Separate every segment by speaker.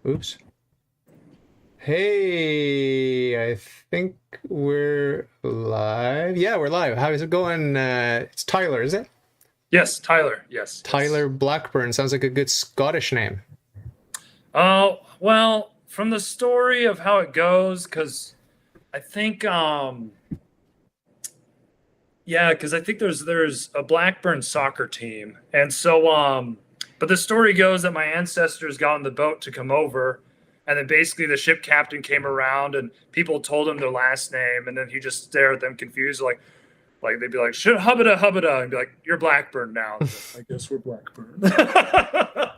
Speaker 1: Oops. Hey, I think we're live. Yeah, we're live. How is it going? It's Tyler, is it?
Speaker 2: Yes, Tyler. Yes, yes.
Speaker 1: Tyler Blackburn. Sounds like a good Scottish name.
Speaker 2: Oh, well, from the story of how it goes, because I think, yeah, because I think there's a Blackburn soccer team, and so, but the story goes that my ancestors got on the boat to come over, and then basically the ship captain came around, and people told him their last name, and then he just stared at them confused, like they'd be like, "Shit, hubbada hubbada," and be like, "You're Blackburn now." Like, I guess we're Blackburn.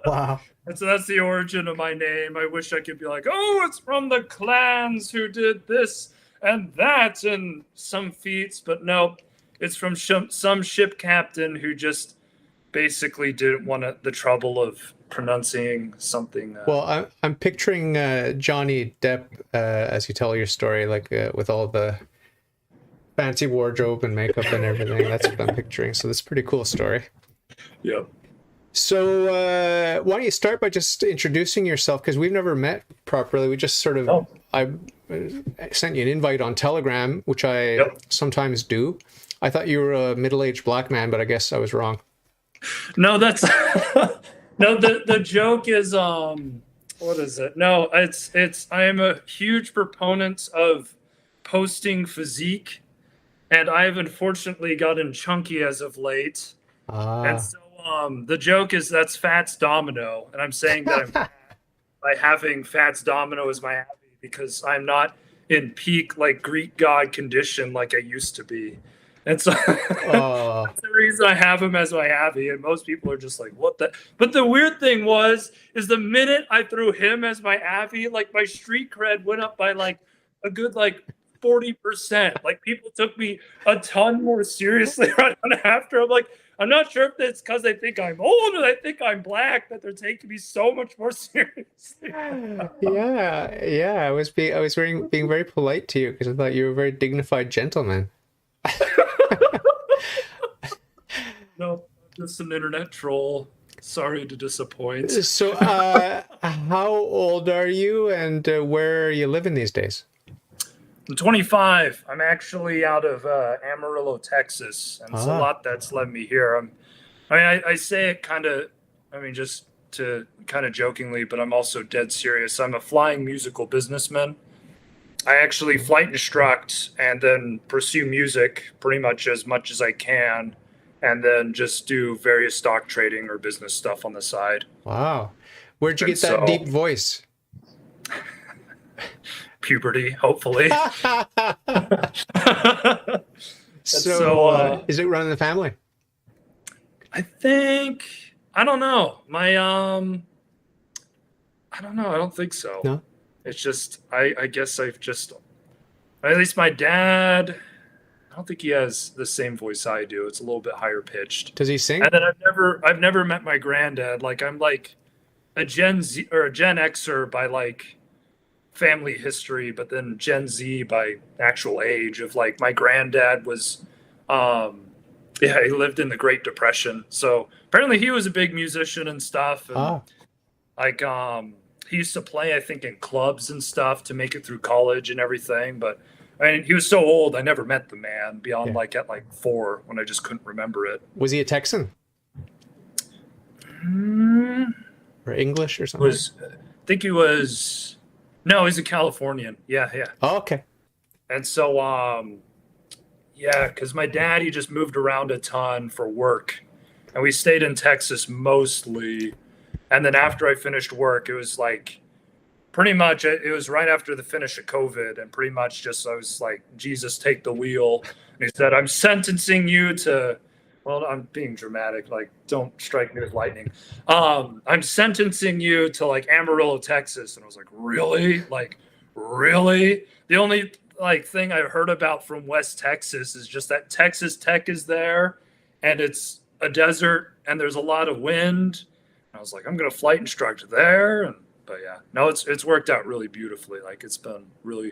Speaker 1: Wow.
Speaker 2: And so that's the origin of my name. I wish I could be like, oh, it's from the clans who did this and that and some feats, but no, it's from some ship captain who just basically didn't want the trouble of pronouncing something.
Speaker 1: Well, I'm picturing Johnny Depp as you tell your story, like with all the fancy wardrobe and makeup and everything. That's what I'm picturing. So that's a pretty cool story.
Speaker 2: Yep.
Speaker 1: So why don't you start by just introducing yourself? Because we've never met properly. We just sort of
Speaker 2: Oh,
Speaker 1: I sent you an invite on Telegram, which I
Speaker 2: yep.
Speaker 1: sometimes do. I thought you were a middle-aged black man, but I guess I was wrong.
Speaker 2: No, that's no. The joke is what is it? No, it's. I am a huge proponent of posting physique, and I've unfortunately gotten chunky as of late. And
Speaker 1: Ah.
Speaker 2: so the joke is that's Fats Domino, and I'm saying that I'm by having Fats Domino as my happy because I'm not in peak like Greek god condition like I used to be. And so
Speaker 1: Oh.
Speaker 2: that's the reason I have him as my happy. And most people are just like, what the? But the weird thing is the minute I threw him as my happy, like my street cred went up by like a good like 40%. Like people took me a ton more seriously right on after. I'm like, I'm not sure if it's because they think I'm old or they think I'm black that they're taking me so much more seriously.
Speaker 1: Yeah, yeah. I was being very polite to you because I thought you were a very dignified gentleman.
Speaker 2: No, just an internet troll. Sorry to disappoint.
Speaker 1: So, how old are you, and where are you living these days?
Speaker 2: I'm 25. I'm actually out of Amarillo, Texas, and it's a
Speaker 1: Ah.
Speaker 2: lot that's led me here. I say it kind of, I mean, just to kind of jokingly, but I'm also dead serious. I'm a flying musical businessman. I actually flight instruct and then pursue music pretty much as I can, and then just do various stock trading or business stuff on the side.
Speaker 1: Wow. Where'd you
Speaker 2: And
Speaker 1: get that deep
Speaker 2: so,
Speaker 1: voice?
Speaker 2: puberty, hopefully. And
Speaker 1: So,
Speaker 2: so,
Speaker 1: is it running the family?
Speaker 2: I think I don't know. I don't know. I don't think so.
Speaker 1: No?
Speaker 2: It's just I guess I've just at least my dad. I don't think he has the same voice I do. It's a little bit higher pitched.
Speaker 1: Does he sing?
Speaker 2: And then I've never met my granddad. Like I'm like a Gen Z or a Gen Xer by like family history, but then Gen Z by actual age of like my granddad was um yeah, he lived in the Great Depression. So apparently he was a big musician and stuff and
Speaker 1: Ah.
Speaker 2: like he used to play I think in clubs and stuff to make it through college and everything, but I mean he was so old I never met the man beyond
Speaker 1: Yeah.
Speaker 2: like at like 4 when I just couldn't remember it.
Speaker 1: Was he a Texan
Speaker 2: Mm,
Speaker 1: or English or something?
Speaker 2: was I think he was no, he's a Californian. Yeah, yeah.
Speaker 1: Oh, okay.
Speaker 2: And so yeah, because my dad, he just moved around a ton for work. And we stayed in Texas mostly. And then after I finished work, it was like pretty much, it was right after the finish of COVID. And pretty much just, I was like, Jesus, take the wheel. And he said, I'm sentencing you to, well, I'm being dramatic. Like, don't strike me with lightning. I'm sentencing you to like Amarillo, Texas. And I was like, really? Like, really? The only like thing I've heard about from West Texas is just that Texas Tech is there and it's a desert and there's a lot of wind. And I was like, I'm gonna flight instruct there. And but yeah, no, it's worked out really beautifully. Like it's been really,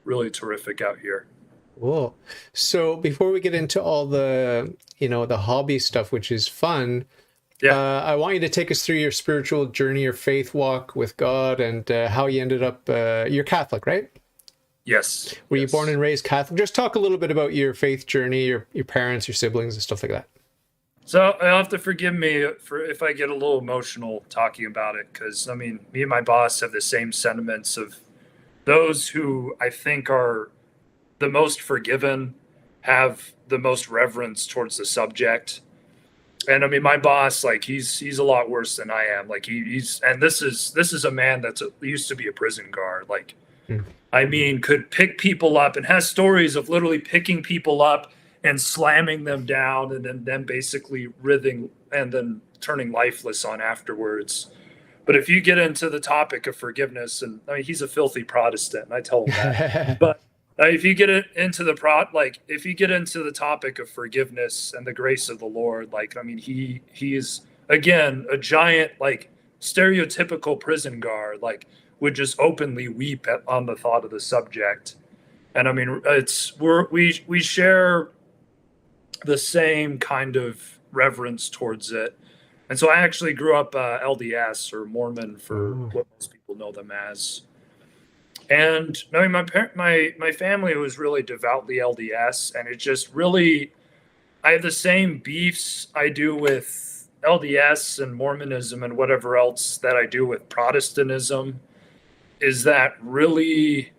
Speaker 2: really terrific out here.
Speaker 1: Cool. So before we get into all the, the hobby stuff, which is fun,
Speaker 2: Yeah.
Speaker 1: I want you to take us through your spiritual journey, your faith walk with God, and how you ended up. You're Catholic, right?
Speaker 2: Yes.
Speaker 1: Were you
Speaker 2: Yes.
Speaker 1: born and raised Catholic? Just talk a little bit about your faith journey, your parents, your siblings, and stuff like that.
Speaker 2: So you'll have to forgive me for if I get a little emotional talking about it, because I mean, me and my boss have the same sentiments of those who I think are the most forgiven, have the most reverence towards the subject. And I mean, my boss, like he's a lot worse than I am. Like he's and this is a man that's used to be a prison guard. Like,
Speaker 1: Mm.
Speaker 2: I mean, could pick people up and has stories of literally picking people up and slamming them down and then them basically writhing and then turning lifeless on afterwards. But if you get into the topic of forgiveness, and I mean, he's a filthy Protestant, and I tell him that. But if you get into if you get into the topic of forgiveness and the grace of the Lord, like I mean, he is again a giant like stereotypical prison guard, like would just openly weep on the thought of the subject. And I mean, we share the same kind of reverence towards it. And so I actually grew up LDS or Mormon for what most people know them as. And I mean, my family was really devoutly LDS, and it just really I have the same beefs I do with LDS and Mormonism and whatever else that I do with Protestantism. Is that really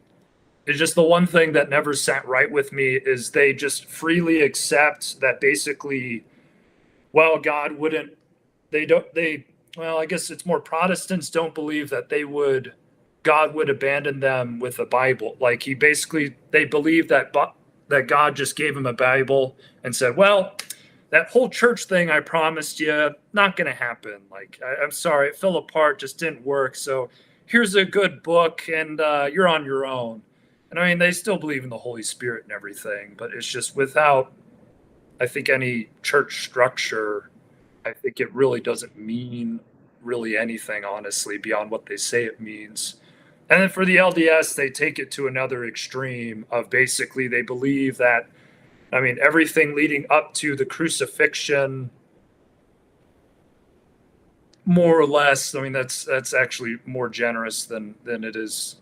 Speaker 2: is just the one thing that never sat right with me is they just freely accept that basically, well, God wouldn't, well, I guess it's more Protestants don't believe that God would abandon them with a Bible. Like they believe that God just gave them a Bible and said, well, that whole church thing I promised you, not going to happen. Like, I'm sorry, it fell apart, just didn't work. So here's a good book and you're on your own. And I mean, they still believe in the Holy Spirit and everything, but it's just without, I think, any church structure, I think it really doesn't mean really anything, honestly, beyond what they say it means. And then for the LDS, they take it to another extreme of basically they believe that, I mean, everything leading up to the crucifixion, more or less, I mean, that's actually more generous than it is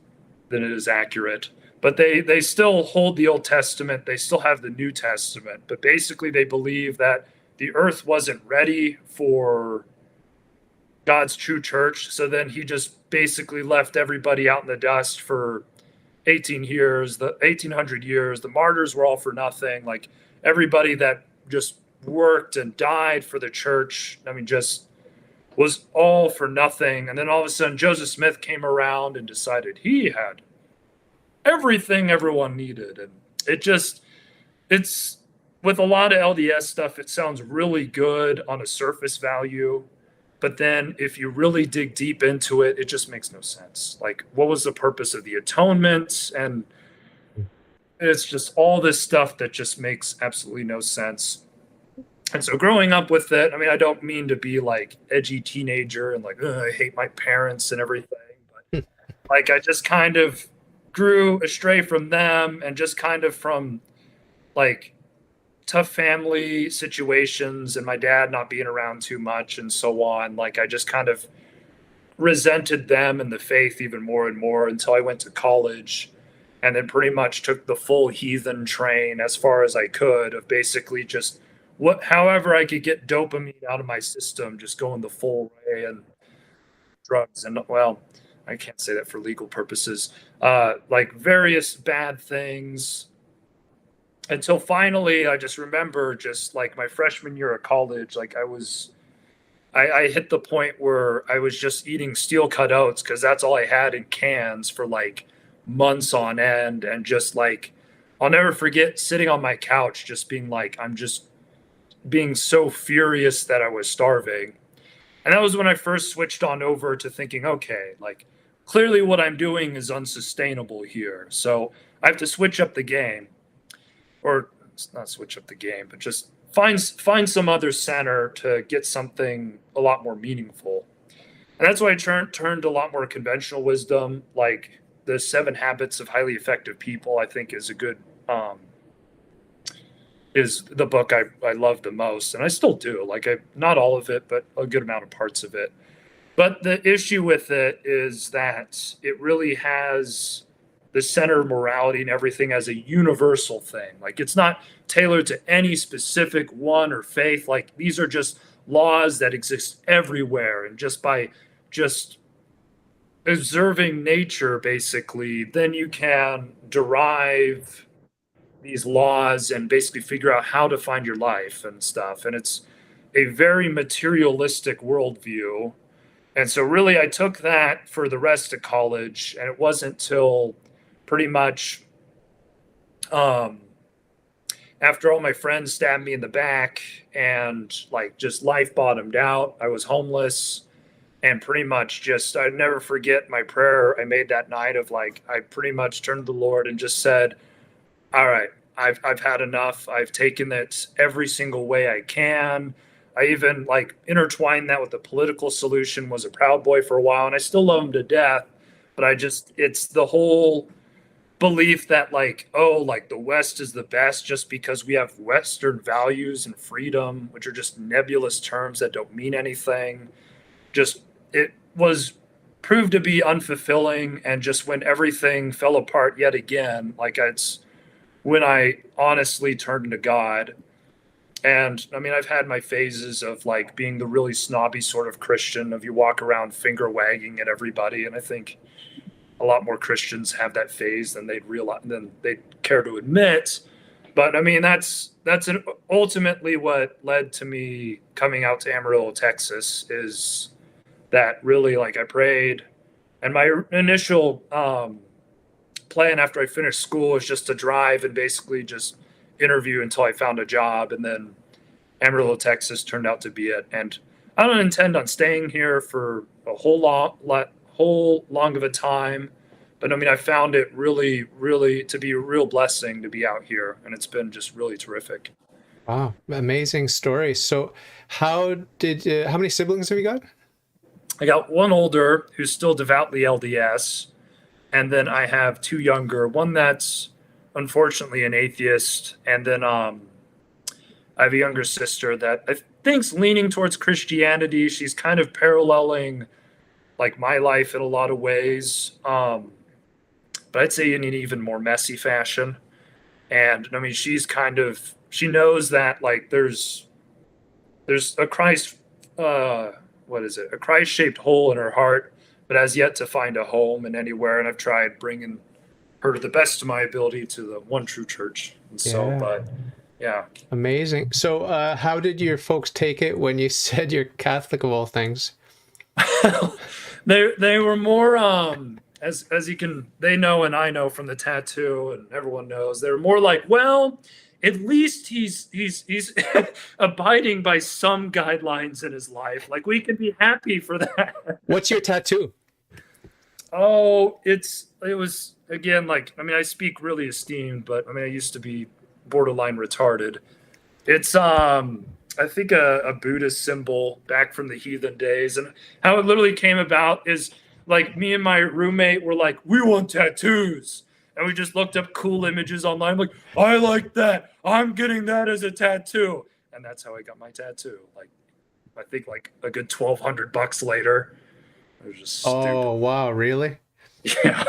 Speaker 2: accurate. But they still hold the Old Testament. They still have the New Testament. But basically, they believe that the earth wasn't ready for God's true church. So then he just basically left everybody out in the dust for 1800 years. The martyrs were all for nothing. Like everybody that just worked and died for the church, I mean, just was all for nothing. And then all of a sudden, Joseph Smith came around and decided he had everything everyone needed. And it's with a lot of LDS stuff, it sounds really good on a surface value. But then if you really dig deep into it, it just makes no sense. Like, what was the purpose of the atonement? And it's just all this stuff that just makes absolutely no sense. And so growing up with it, I mean, I don't mean to be like edgy teenager and like, I hate my parents and everything. But like, I just kind of grew astray from them and just kind of from like tough family situations and my dad not being around too much and so on. Like, I just kind of resented them and the faith even more and more until I went to college and then pretty much took the full heathen train as far as I could of basically just however I could get dopamine out of my system, just going the full way and drugs and well, I can't say that for legal purposes, like various bad things until finally I just remember just like my freshman year of college, like I hit the point where I was just eating steel cut oats because that's all I had in cans for like months on end. And just like, I'll never forget sitting on my couch, just being like, I'm just being so furious that I was starving. And that was when I first switched on over to thinking, okay, like clearly what I'm doing is unsustainable here. So I have to switch up the game, or not switch up the game, but just find some other center to get something a lot more meaningful. And that's why I turned a lot more conventional wisdom, like the 7 Habits of Highly Effective People, I think is a good is the book I love the most, and I still do. Like, not all of it, but a good amount of parts of it. But the issue with it is that it really has the center of morality and everything as a universal thing. Like, it's not tailored to any specific one or faith. Like, these are just laws that exist everywhere, and just by just observing nature, basically, then you can derive these laws and basically figure out how to find your life and stuff. And it's a very materialistic worldview. And so, really, I took that for the rest of college, and it wasn't till pretty much after all my friends stabbed me in the back and like just life bottomed out. I was homeless, and pretty much just, I'd never forget my prayer I made that night of like, I pretty much turned to the Lord and just said, all right, I've had enough. I've taken it every single way I can. I even like intertwined that with the political solution, was a Proud Boy for a while, and I still love him to death. But it's the whole belief that like, oh, like the West is the best just because we have Western values and freedom, which are just nebulous terms that don't mean anything. Just, it was proved to be unfulfilling. And just when everything fell apart yet again, like it's when I honestly turned to God. And I mean, I've had my phases of like being the really snobby sort of Christian of you walk around finger wagging at everybody. And I think a lot more Christians have that phase than they'd care to admit. But I mean, that's ultimately what led to me coming out to Amarillo, Texas, is that really like I prayed, and my initial plan after I finished school was just to drive and basically just interview until I found a job, and then Amarillo, Texas turned out to be it. And I don't intend on staying here for a whole long of a time, but I mean, I found it really, really to be a real blessing to be out here, and it's been just really terrific.
Speaker 1: Wow, amazing story. So, how many siblings have you got?
Speaker 2: I got one older who's still devoutly LDS, and then I have two younger, one that's unfortunately an atheist, and then I have a younger sister that I think's leaning towards Christianity. She's kind of paralleling like my life in a lot of ways, but I'd say in an even more messy fashion. And I mean, she knows that like there's a Christ, what is it, a Christ shaped hole in her heart, but has yet to find a home in anywhere. And I've tried bringing her to the best of my ability to the one true church. And so,
Speaker 1: Yeah.
Speaker 2: but yeah.
Speaker 1: Amazing. So, how did your folks take it when you said you're Catholic of all things?
Speaker 2: They were more as you can, they know, and I know from the tattoo, and everyone knows, they were more like, well, at least he's abiding by some guidelines in his life. Like, we can be happy for that.
Speaker 1: What's your tattoo?
Speaker 2: Oh, it was again, like, I mean, I speak really esteemed, but I mean, I used to be borderline retarded. It's I think a Buddhist symbol back from the heathen days. And how it literally came about is like me and my roommate were like, we want tattoos. And we just looked up cool images online. I'm like, I like that. I'm getting that as a tattoo. And that's how I got my tattoo. Like, I think like a good $1,200 later. It was just stupid.
Speaker 1: Oh, wow, really?
Speaker 2: Yeah.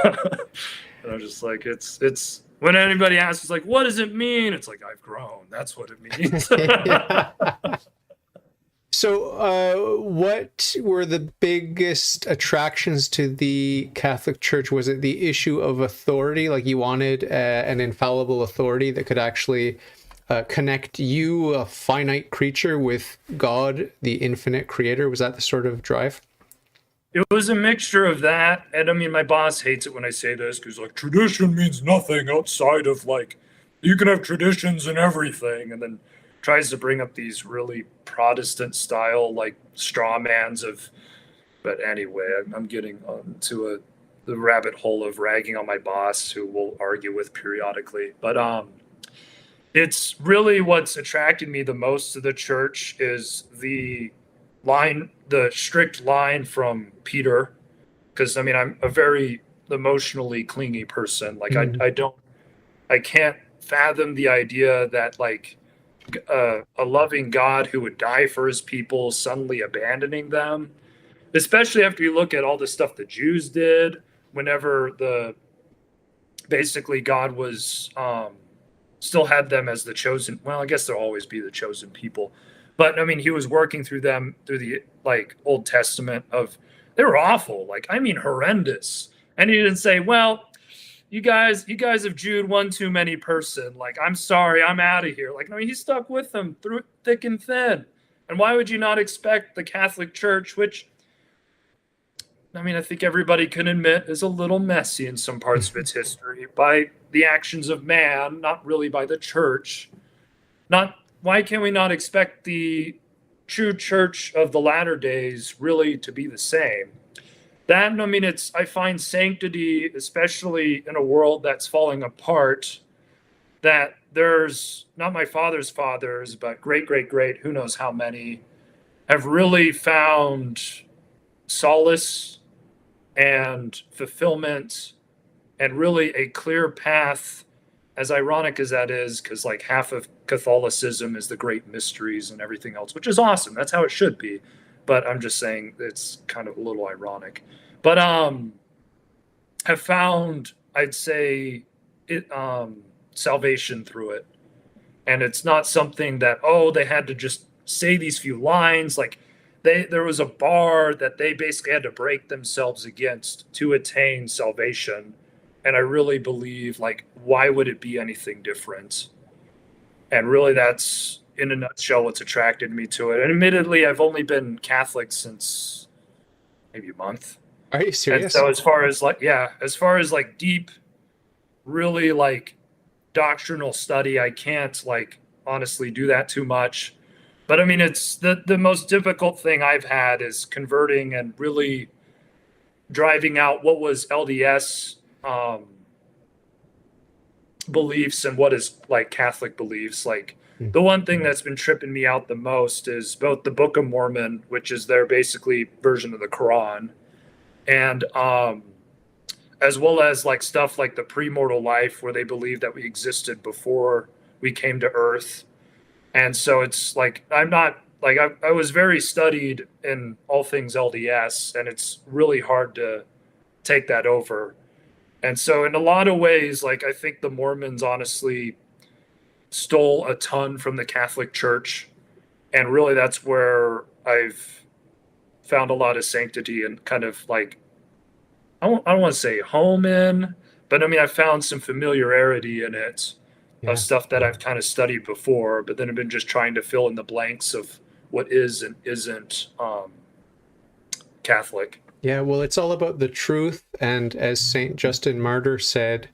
Speaker 2: And I was just like, it's when anybody asks, it's like, what does it mean? It's like, I've grown. That's what it means.
Speaker 1: So, what were the biggest attractions to the Catholic Church? Was it the issue of authority? Like you wanted an infallible authority that could actually connect you, a finite creature, with God, the infinite creator? Was that the sort of drive?
Speaker 2: It was a mixture of that. And I mean, my boss hates it when I say this because, like, tradition means nothing outside of, like, you can have traditions and everything. And then tries to bring up these really Protestant style, like, straw mans of. But anyway, I'm getting onto the rabbit hole of ragging on my boss, who we'll argue with periodically. But it's really what's attracted me the most to the church is the strict line from Peter, because I mean, I'm a very emotionally clingy person. Like I can't fathom the idea that like a loving God who would die for his people suddenly abandoning them, especially after you look at all the stuff the Jews did whenever the basically God was still had them as the chosen. Well, I guess they'll always be the chosen people, but I mean, he was working through them through the like Old Testament of they were awful, like I mean horrendous, and he didn't say, well, you guys have Jude one too many person. Like, I'm sorry, I'm out of here. Like, no, he stuck with them through thick and thin. And why would you not expect the Catholic Church, which I mean, I think everybody can admit is a little messy in some parts of its history by the actions of man, not really by the church. Not why can we not expect the true church of the latter days really to be the same? That, I mean, I find sanctity, especially in a world that's falling apart, that there's not my father's fathers, but great, great, great, who knows how many, have really found solace and fulfillment and really a clear path, as ironic as that is, because like half of Catholicism is the great mysteries and everything else, which is awesome. That's how it should be. But I'm just saying it's kind of a little ironic. But have found, I'd say, it salvation through it. And it's not something that, oh, they had to just say these few lines. Like there was a bar that they basically had to break themselves against to attain salvation. And I really believe, like, why would it be anything different? And really that's, in a nutshell, what's attracted me to it. And admittedly, I've only been Catholic since maybe a month.
Speaker 1: Are you serious?
Speaker 2: And so as far as like deep, really like doctrinal study, I can't like honestly do that too much. But I mean, it's the most difficult thing I've had is converting and really driving out what was LDS beliefs and what is like Catholic beliefs. Like the one thing that's been tripping me out the most is both the Book of Mormon, which is their basically version of the Quran, and as well as like stuff like the premortal life, where they believe that we existed before we came to Earth. And so it's like I'm not like I was very studied in all things LDS, and it's really hard to take that over. And so in a lot of ways, like I think the Mormons honestly stole a ton from the Catholic Church, and really that's where I've found a lot of sanctity and kind of like I don't want to say home in, but I mean I found some familiarity in it of stuff that I've kind of studied before, but then I've been just trying to fill in the blanks of what is and isn't Catholic.
Speaker 1: Yeah, well, it's all about the truth. And as Saint Justin Martyr said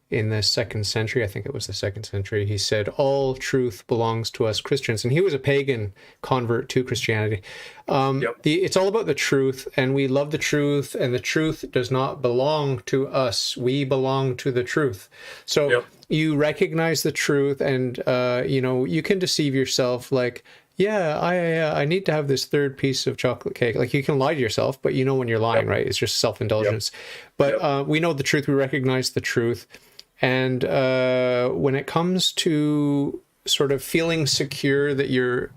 Speaker 1: in the 2nd century, I think it was the 2nd century, he said, all truth belongs to us Christians. And he was a pagan convert to Christianity. It's all about the truth, and we love the truth, and the truth does not belong to us. We belong to the truth. So you recognize the truth, and, you can deceive yourself like, I need to have this third piece of chocolate cake. Like, you can lie to yourself, but you know when you're lying, right? It's just self-indulgence. But we know the truth. We recognize the truth. And when it comes to sort of feeling secure that you're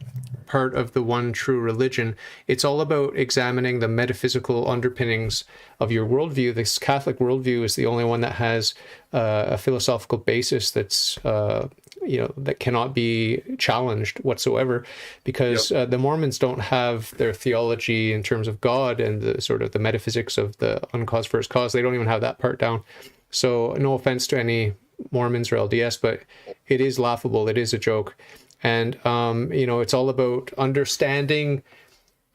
Speaker 1: part of the one true religion, it's all about examining the metaphysical underpinnings of your worldview. This Catholic worldview is the only one that has a philosophical basis that's that cannot be challenged whatsoever, because the Mormons don't have their theology in terms of God and the sort of the metaphysics of the uncaused first cause. They don't even have that part down. So no offense to any Mormons or LDS, but it is laughable. It is a joke. And, it's all about understanding,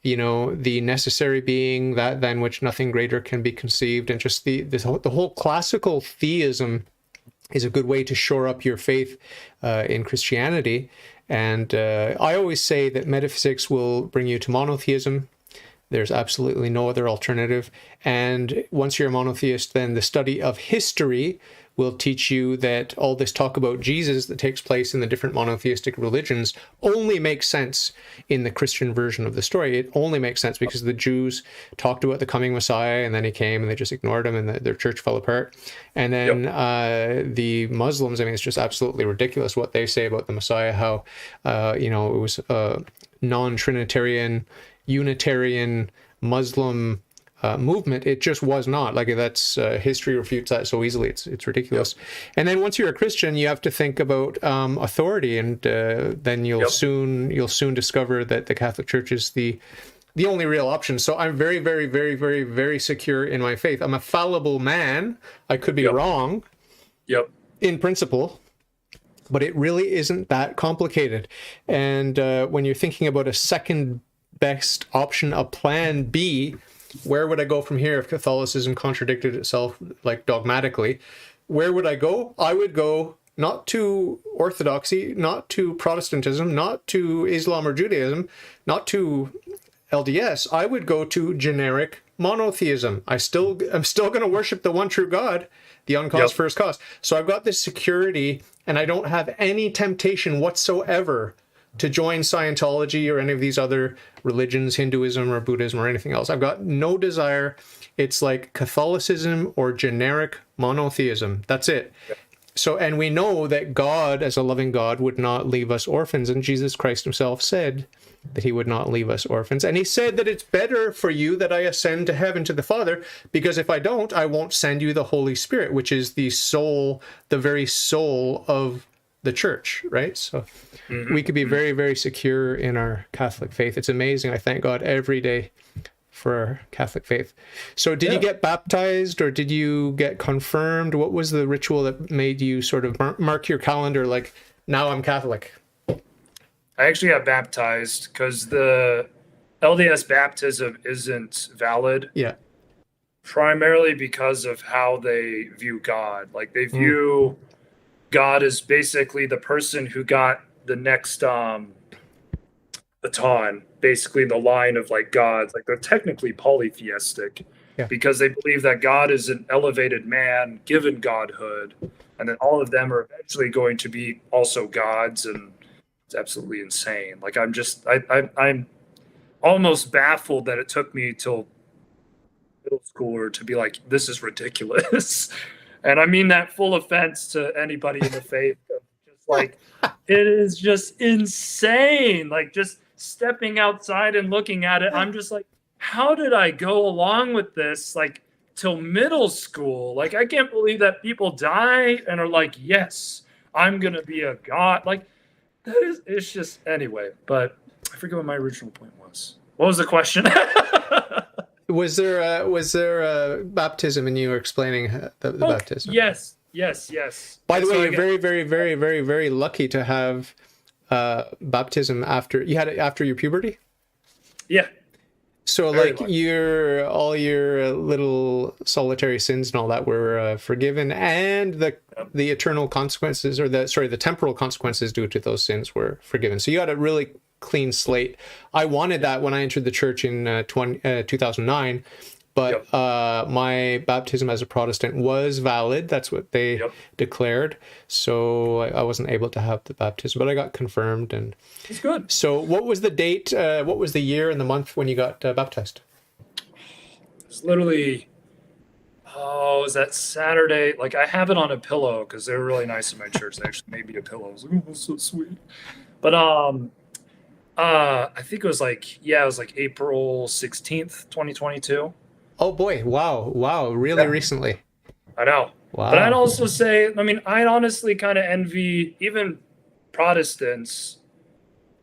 Speaker 1: the necessary being, that than which nothing greater can be conceived. And just the whole classical theism is a good way to shore up your faith in Christianity. And I always say that metaphysics will bring you to monotheism. There's absolutely no other alternative. And once you're a monotheist, then the study of history will teach you that all this talk about Jesus that takes place in the different monotheistic religions only makes sense in the Christian version of the story. It only makes sense because the Jews talked about the coming Messiah, and then he came and they just ignored him, and their church fell apart. And then the Muslims, I mean, it's just absolutely ridiculous what they say about the Messiah, how, it was non-Trinitarian, Unitarian, Muslim movement. It just was not. Like, that's history refutes that so easily. It's ridiculous. And then once you're a Christian, you have to think about authority, and then you'll soon discover that the Catholic Church is the only real option. So I'm very, very, very, very, very secure in my faith. I'm a fallible man. I could be wrong in principle, but it really isn't that complicated. And when you're thinking about a second best option, a plan B, where would I go from here if Catholicism contradicted itself like dogmatically? Where would I go? I would go not to Orthodoxy, not to Protestantism, not to Islam or Judaism, not to LDS. I would go to generic monotheism. I'm still going to worship the one true God, the uncaused first cause. So I've got this security, and I don't have any temptation whatsoever to join Scientology or any of these other religions, Hinduism or Buddhism or anything else. I've got no desire. It's like Catholicism or generic monotheism. That's it. So, and we know that God, as a loving God, would not leave us orphans. And Jesus Christ himself said that he would not leave us orphans. And he said that it's better for you that I ascend to heaven to the Father, because if I don't, I won't send you the Holy Spirit, which is the soul, the very soul of the church, right? So we could be very, very secure in our Catholic faith. It's amazing. I thank God every day for our Catholic faith. So did you get baptized, or did you get confirmed? What was the ritual that made you sort of mark your calendar like, now I'm Catholic?
Speaker 2: I actually got baptized because the LDS baptism isn't valid.
Speaker 1: Yeah.
Speaker 2: Primarily because of how they view God. Like, they view God as basically the person who got the next baton, basically the line of like gods. Like, they're technically polytheistic because they believe that God is an elevated man given godhood, and then all of them are eventually going to be also gods, and it's absolutely insane. Like, I'm almost baffled that it took me till middle schooler to be like, this is ridiculous. And I mean that full offense to anybody in the faith. Just like, it is just insane. Like, just stepping outside and looking at it, I'm just like, how did I go along with this like till middle school? Like, I can't believe that people die and are like, yes, I'm gonna be a god. Like, it's just, anyway. But I forget what my original point was. What was the question?
Speaker 1: Was there a baptism, and you were explaining the baptism? Yes. By the way, you're very, very, very, very, very lucky to have baptism after you had it after your puberty.
Speaker 2: Yeah.
Speaker 1: So, very like, lucky. All your little solitary sins and all that were forgiven, and the eternal consequences, or the temporal consequences due to those sins were forgiven. So you had a really clean slate. I wanted that when I entered the church in 2009, but my baptism as a Protestant was valid. That's what they declared. So I wasn't able to have the baptism, but I got confirmed, and
Speaker 2: it's good.
Speaker 1: So what was the date? What was the year and the month when you got baptized?
Speaker 2: It's literally, was that Saturday? Like, I have it on a pillow because they're really nice in my church. They actually made me a pillow. I was like, oh, that's so sweet. But I think it was like April 16th, 2022.
Speaker 1: Oh boy. Wow. Really recently.
Speaker 2: I know.
Speaker 1: Wow.
Speaker 2: But I'd also say, I mean, I'd honestly kind of envy even Protestants,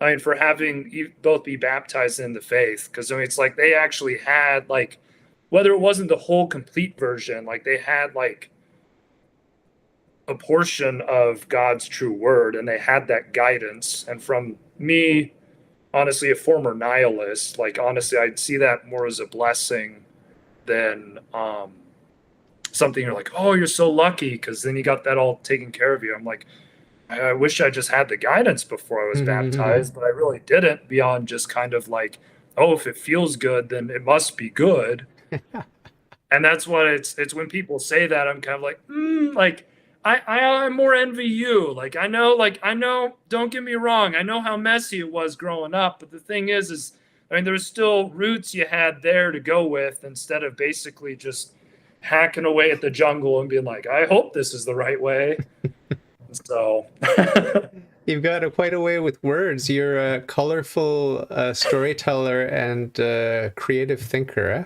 Speaker 2: I mean, for having both be baptized in the faith. Because, I mean, it's like they actually had, like, whether it wasn't the whole complete version, like, they had, like, a portion of God's true word, and they had that guidance. And from me, honestly, a former nihilist, like, honestly, I'd see that more as a blessing than something you're like, oh, you're so lucky because then you got that all taken care of you. I'm like, I wish I just had the guidance before I was baptized, but I really didn't, beyond just kind of like, oh, if it feels good, then it must be good. And that's what it's when people say that, I'm kind of like, like, I more envy you. Like I know, don't get me wrong, I know how messy it was growing up, but the thing is I mean, there's still roots you had there to go with instead of basically just hacking away at the jungle and being like, I hope this is the right way. So
Speaker 1: You've got quite a way with words. You're a colorful storyteller and creative thinker, eh?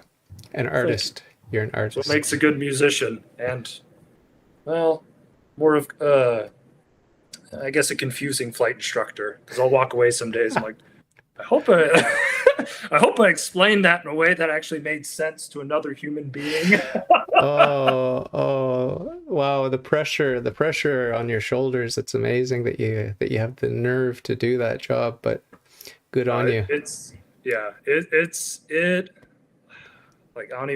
Speaker 1: An artist. You're an artist.
Speaker 2: That's what makes a good musician. And, well, more of, I guess, a confusing flight instructor. Because I'll walk away some days. I'm like, I hope I explained that in a way that actually made sense to another human being.
Speaker 1: Oh, wow, the pressure on your shoulders. It's amazing that you have the nerve to do that job, but good on you.
Speaker 2: It's like I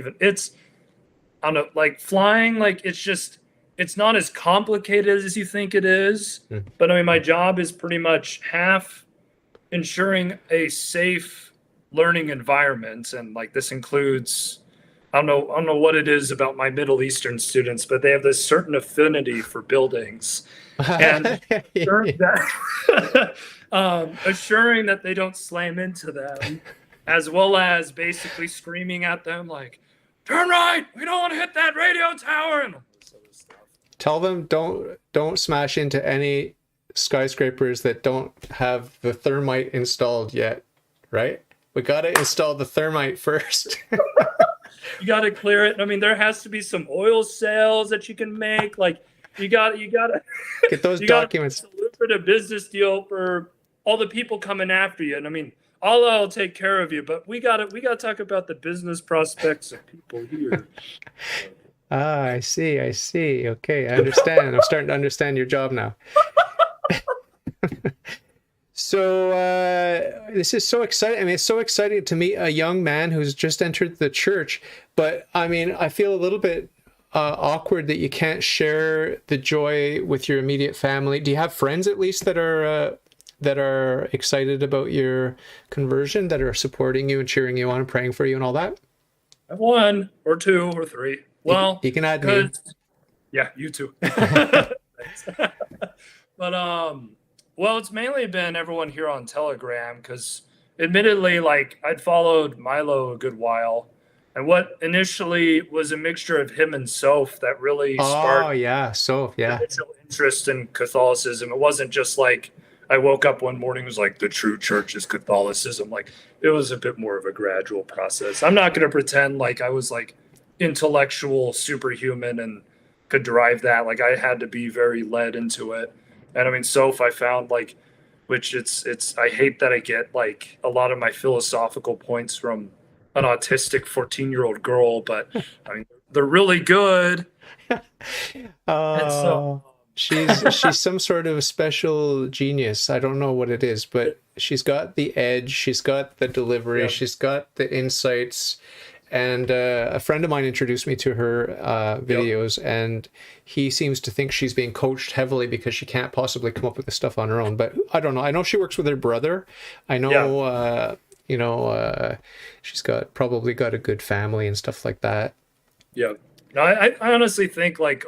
Speaker 2: don't know, like flying, like it's not as complicated as you think it is. But I mean, my job is pretty much half ensuring a safe learning environment, and like this includes, I don't know what it is about my Middle Eastern students, but they have this certain affinity for buildings, and assuring that they don't slam into them, as well as basically screaming at them like, "Turn right! We don't want to hit that radio tower!" and all this other stuff.
Speaker 1: Tell them don't smash into any skyscrapers that don't have the thermite installed yet, right? We got to install the thermite first.
Speaker 2: You got to clear it. I mean, there has to be some oil sales that you can make. Like you got to
Speaker 1: get those documents.
Speaker 2: It's a lucrative business deal for all the people coming after you. And I mean, I'll take care of you, but we got to talk about the business prospects of people here.
Speaker 1: Ah, I see. Okay, I understand. I'm starting to understand your job now. So this is so exciting. I mean, it's so exciting to meet a young man who's just entered the church. But I mean, I feel a little bit awkward that you can't share the joy with your immediate family. Do you have friends at least that are excited about your conversion, that are supporting you and cheering you on and praying for you and all that?
Speaker 2: I have one or two or three. Well,
Speaker 1: you can add me.
Speaker 2: Yeah, you too. But well, it's mainly been everyone here on Telegram because, admittedly, like I'd followed Milo a good while, and what initially was a mixture of him and Soph that really sparked initial interest in Catholicism. It wasn't just like I woke up one morning and was like, the true church is Catholicism. Like it was a bit more of a gradual process. I'm not going to pretend like I was like intellectual superhuman and could derive that. Like I had to be very led into it. And I mean, Soph, I found like, which I hate that I get like a lot of my philosophical points from an autistic 14-year-old girl, but I mean, they're really good.
Speaker 1: She's some sort of special genius. I don't know what it is, but she's got the edge. She's got the delivery. Yeah. She's got the insights. And a friend of mine introduced me to her videos, and he seems to think she's being coached heavily because she can't possibly come up with the stuff on her own. But I don't know. I know she works with her brother. I know, she's probably got a good family and stuff like that.
Speaker 2: Yeah. No, I honestly think like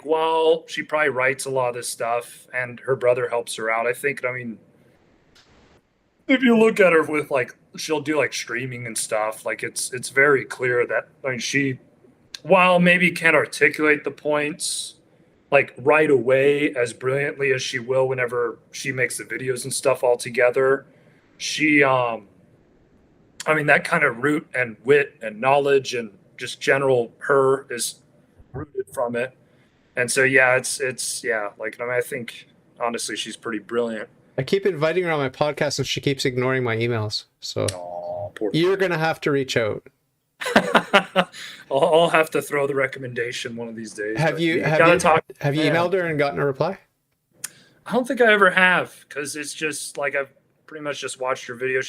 Speaker 2: while she probably writes a lot of this stuff and her brother helps her out, I think, I mean, if you look at her with like, she'll do like streaming and stuff, like it's very clear that, I mean, she, while maybe can't articulate the points like right away as brilliantly as she will whenever she makes the videos and stuff all together, she, I mean, that kind of root and wit and knowledge and just general her is rooted from it. And so, yeah, it's like, I mean, I think honestly, she's pretty brilliant.
Speaker 1: I keep inviting her on my podcast and she keeps ignoring my emails. So you're going to have to reach out.
Speaker 2: I'll have to throw the recommendation one of these days.
Speaker 1: Have you emailed her and gotten a reply?
Speaker 2: I don't think I ever have, because it's just like I've pretty much just watched her video.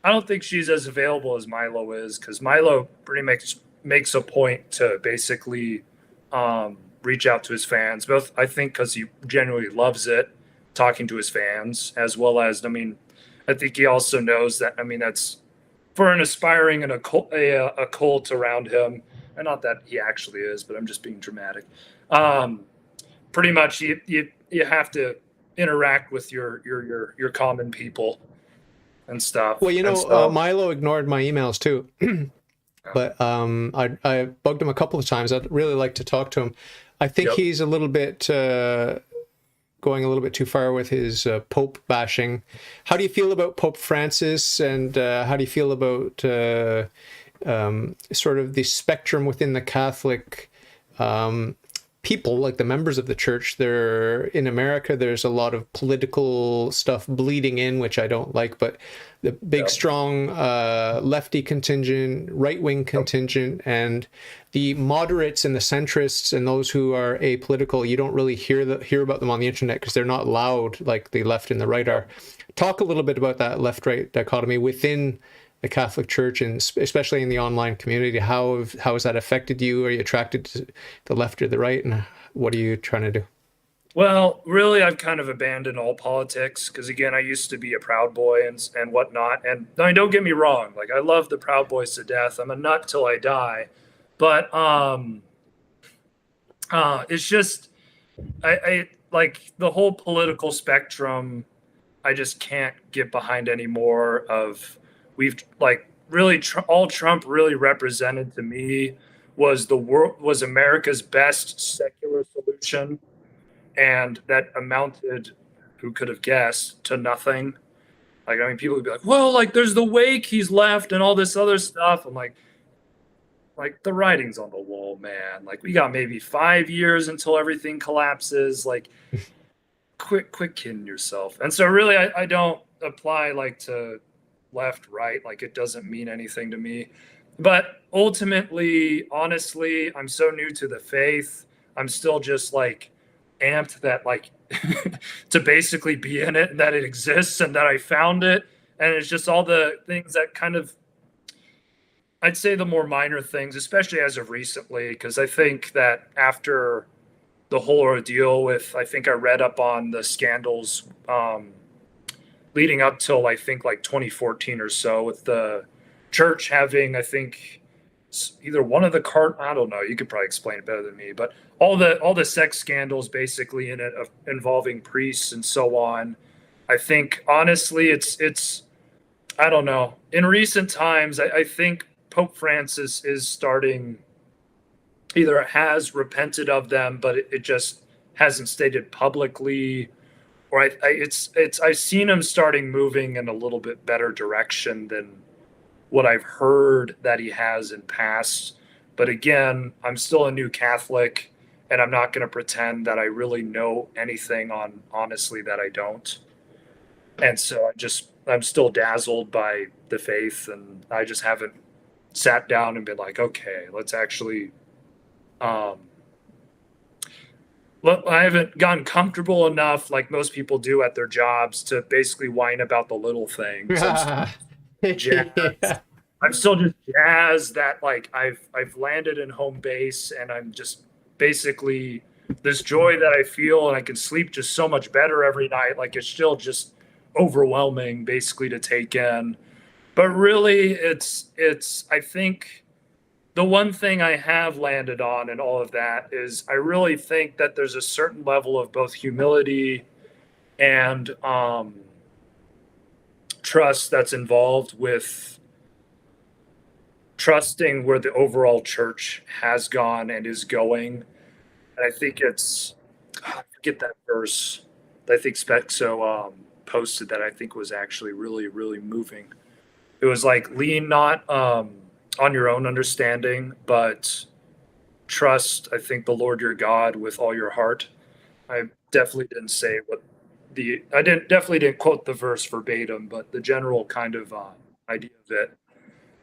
Speaker 2: I don't think she's as available as Milo is, because Milo pretty much makes a point to basically reach out to his fans, both I think because he genuinely loves it, talking to his fans, as well as, I mean, I think he also knows that, I mean, that's for an aspiring and a cult around him, and not that he actually is, but I'm just being dramatic. pretty much you have to interact with your common people and stuff.
Speaker 1: Well,
Speaker 2: And so
Speaker 1: Milo ignored my emails too. But I bugged him a couple of times. I'd really like to talk to him. I think
Speaker 2: yep.
Speaker 1: he's a little bit going a little bit too far with his Pope bashing. How do you feel about Pope Francis, and how do you feel about sort of the spectrum within the Catholic people, like the members of the church? There in America, there's a lot of political stuff bleeding in, which I don't like, but the big, strong lefty contingent, right-wing contingent, and the moderates and the centrists and those who are apolitical, you don't really hear about them on the internet because they're not loud like the left and the right are. Talk a little bit about that left-right dichotomy within the Catholic Church, and especially in the online community. How has that affected you? Are you attracted to the left or the right, and what are you trying to do?
Speaker 2: Well, really, I've kind of abandoned all politics because, again, I used to be a Proud Boy and whatnot. And I mean, don't get me wrong, like I love the Proud Boys to death. I'm a nut till I die, but it's just I like the whole political spectrum. I just can't get behind anymore. Of we've like really all Trump really represented to me was America's best secular solution. And that amounted, who could have guessed, to nothing. Like, I mean, people would be like, well, like, there's the wake he's left and all this other stuff. I'm like, the writing's on the wall, man. Like, we got maybe 5 years until everything collapses. Like, quit kidding yourself. And so really, I don't apply, like, to left, right. Like, it doesn't mean anything to me. But ultimately, honestly, I'm so new to the faith. I'm still just, like, amped that like to basically be in it and that it exists and that I found it. And it's just all the things that kind of, I'd say the more minor things, especially as of recently, because I think that after the whole ordeal with, I think I read up on the scandals leading up till I think like 2014 or so, with the church having, I think, either one of the I don't know, you could probably explain it better than me, but all the sex scandals basically in it involving priests and so on. I think honestly it's I don't know. In recent times, I think Pope Francis is starting, either has repented of them, but it just hasn't stated publicly, or I've seen him starting moving in a little bit better direction than what I've heard that he has in past. But again, I'm still a new Catholic, and I'm not going to pretend that I really know anything on honestly that I don't. And so I'm still dazzled by the faith, and I just haven't sat down and been like, okay, let's actually look, I haven't gotten comfortable enough, like most people do at their jobs, to basically whine about the little things. Jazzed. I'm still just jazzed that like I've landed in home base, and I'm just basically this joy that I feel, and I can sleep just so much better every night. Like it's still just overwhelming basically to take in. But really it's I think the one thing I have landed on in all of that is I really think that there's a certain level of both humility and trust that's involved with trusting where the overall church has gone and is going. And I think it's, I forget that verse that I think Spexo posted that I think was actually really, really moving. It was like, lean not on your own understanding, but trust, I think, the Lord your God with all your heart. I definitely didn't say what definitely didn't quote the verse verbatim, but the general kind of idea of it.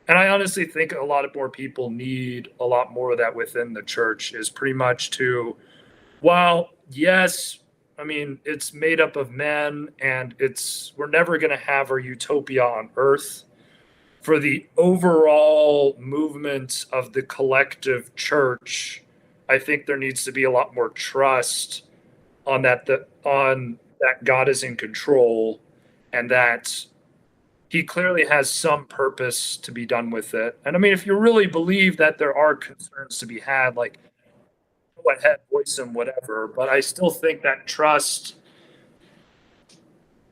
Speaker 2: And I honestly think a lot of more people need a lot more of that within the church, is pretty much to, well, yes, I mean, it's made up of men, and we're never going to have our utopia on earth. For the overall movement of the collective church, I think there needs to be a lot more trust on that God is in control, and that he clearly has some purpose to be done with it. And I mean, if you really believe that there are concerns to be had, like go ahead, voice him, whatever. But I still think that trust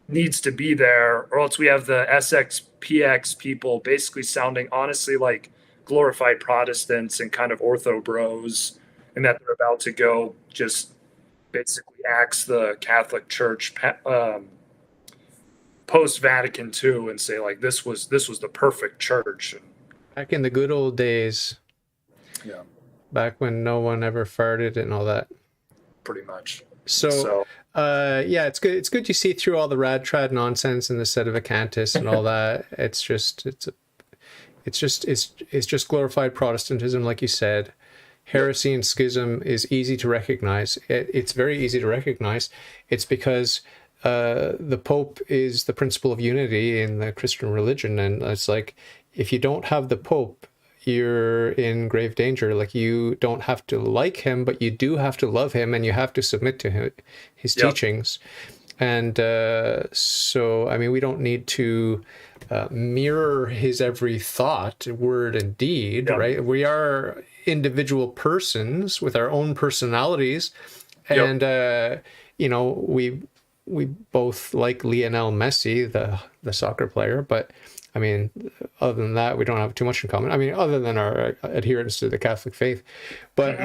Speaker 2: needs to be there, or else we have the SXPX people basically sounding honestly like glorified Protestants and kind of ortho bros, and that they're about to go just basically axe the Catholic Church post Vatican II and say like this was the perfect church.
Speaker 1: Back in the good old days,
Speaker 2: Yeah,
Speaker 1: back when no one ever farted and all that.
Speaker 2: pretty much.
Speaker 1: So yeah, it's good. It's good you see through all the rad trad nonsense and the sedevacantists and all that. It's just glorified Protestantism, like you said. Heresy and schism is easy to recognize. It's very easy to recognize. It's because the Pope is the principle of unity in the Christian religion, and it's like if you don't have the Pope, you're in grave danger. Like you don't have to like him, but you do have to love him, and you have to submit to his teachings. And so, I mean, we don't need to mirror his every thought, word, and deed, right? We are individual persons with our own personalities, and you know, we both like Lionel Messi, the soccer player, but I mean, other than that, we don't have too much in common. I mean, other than our adherence to the Catholic faith, but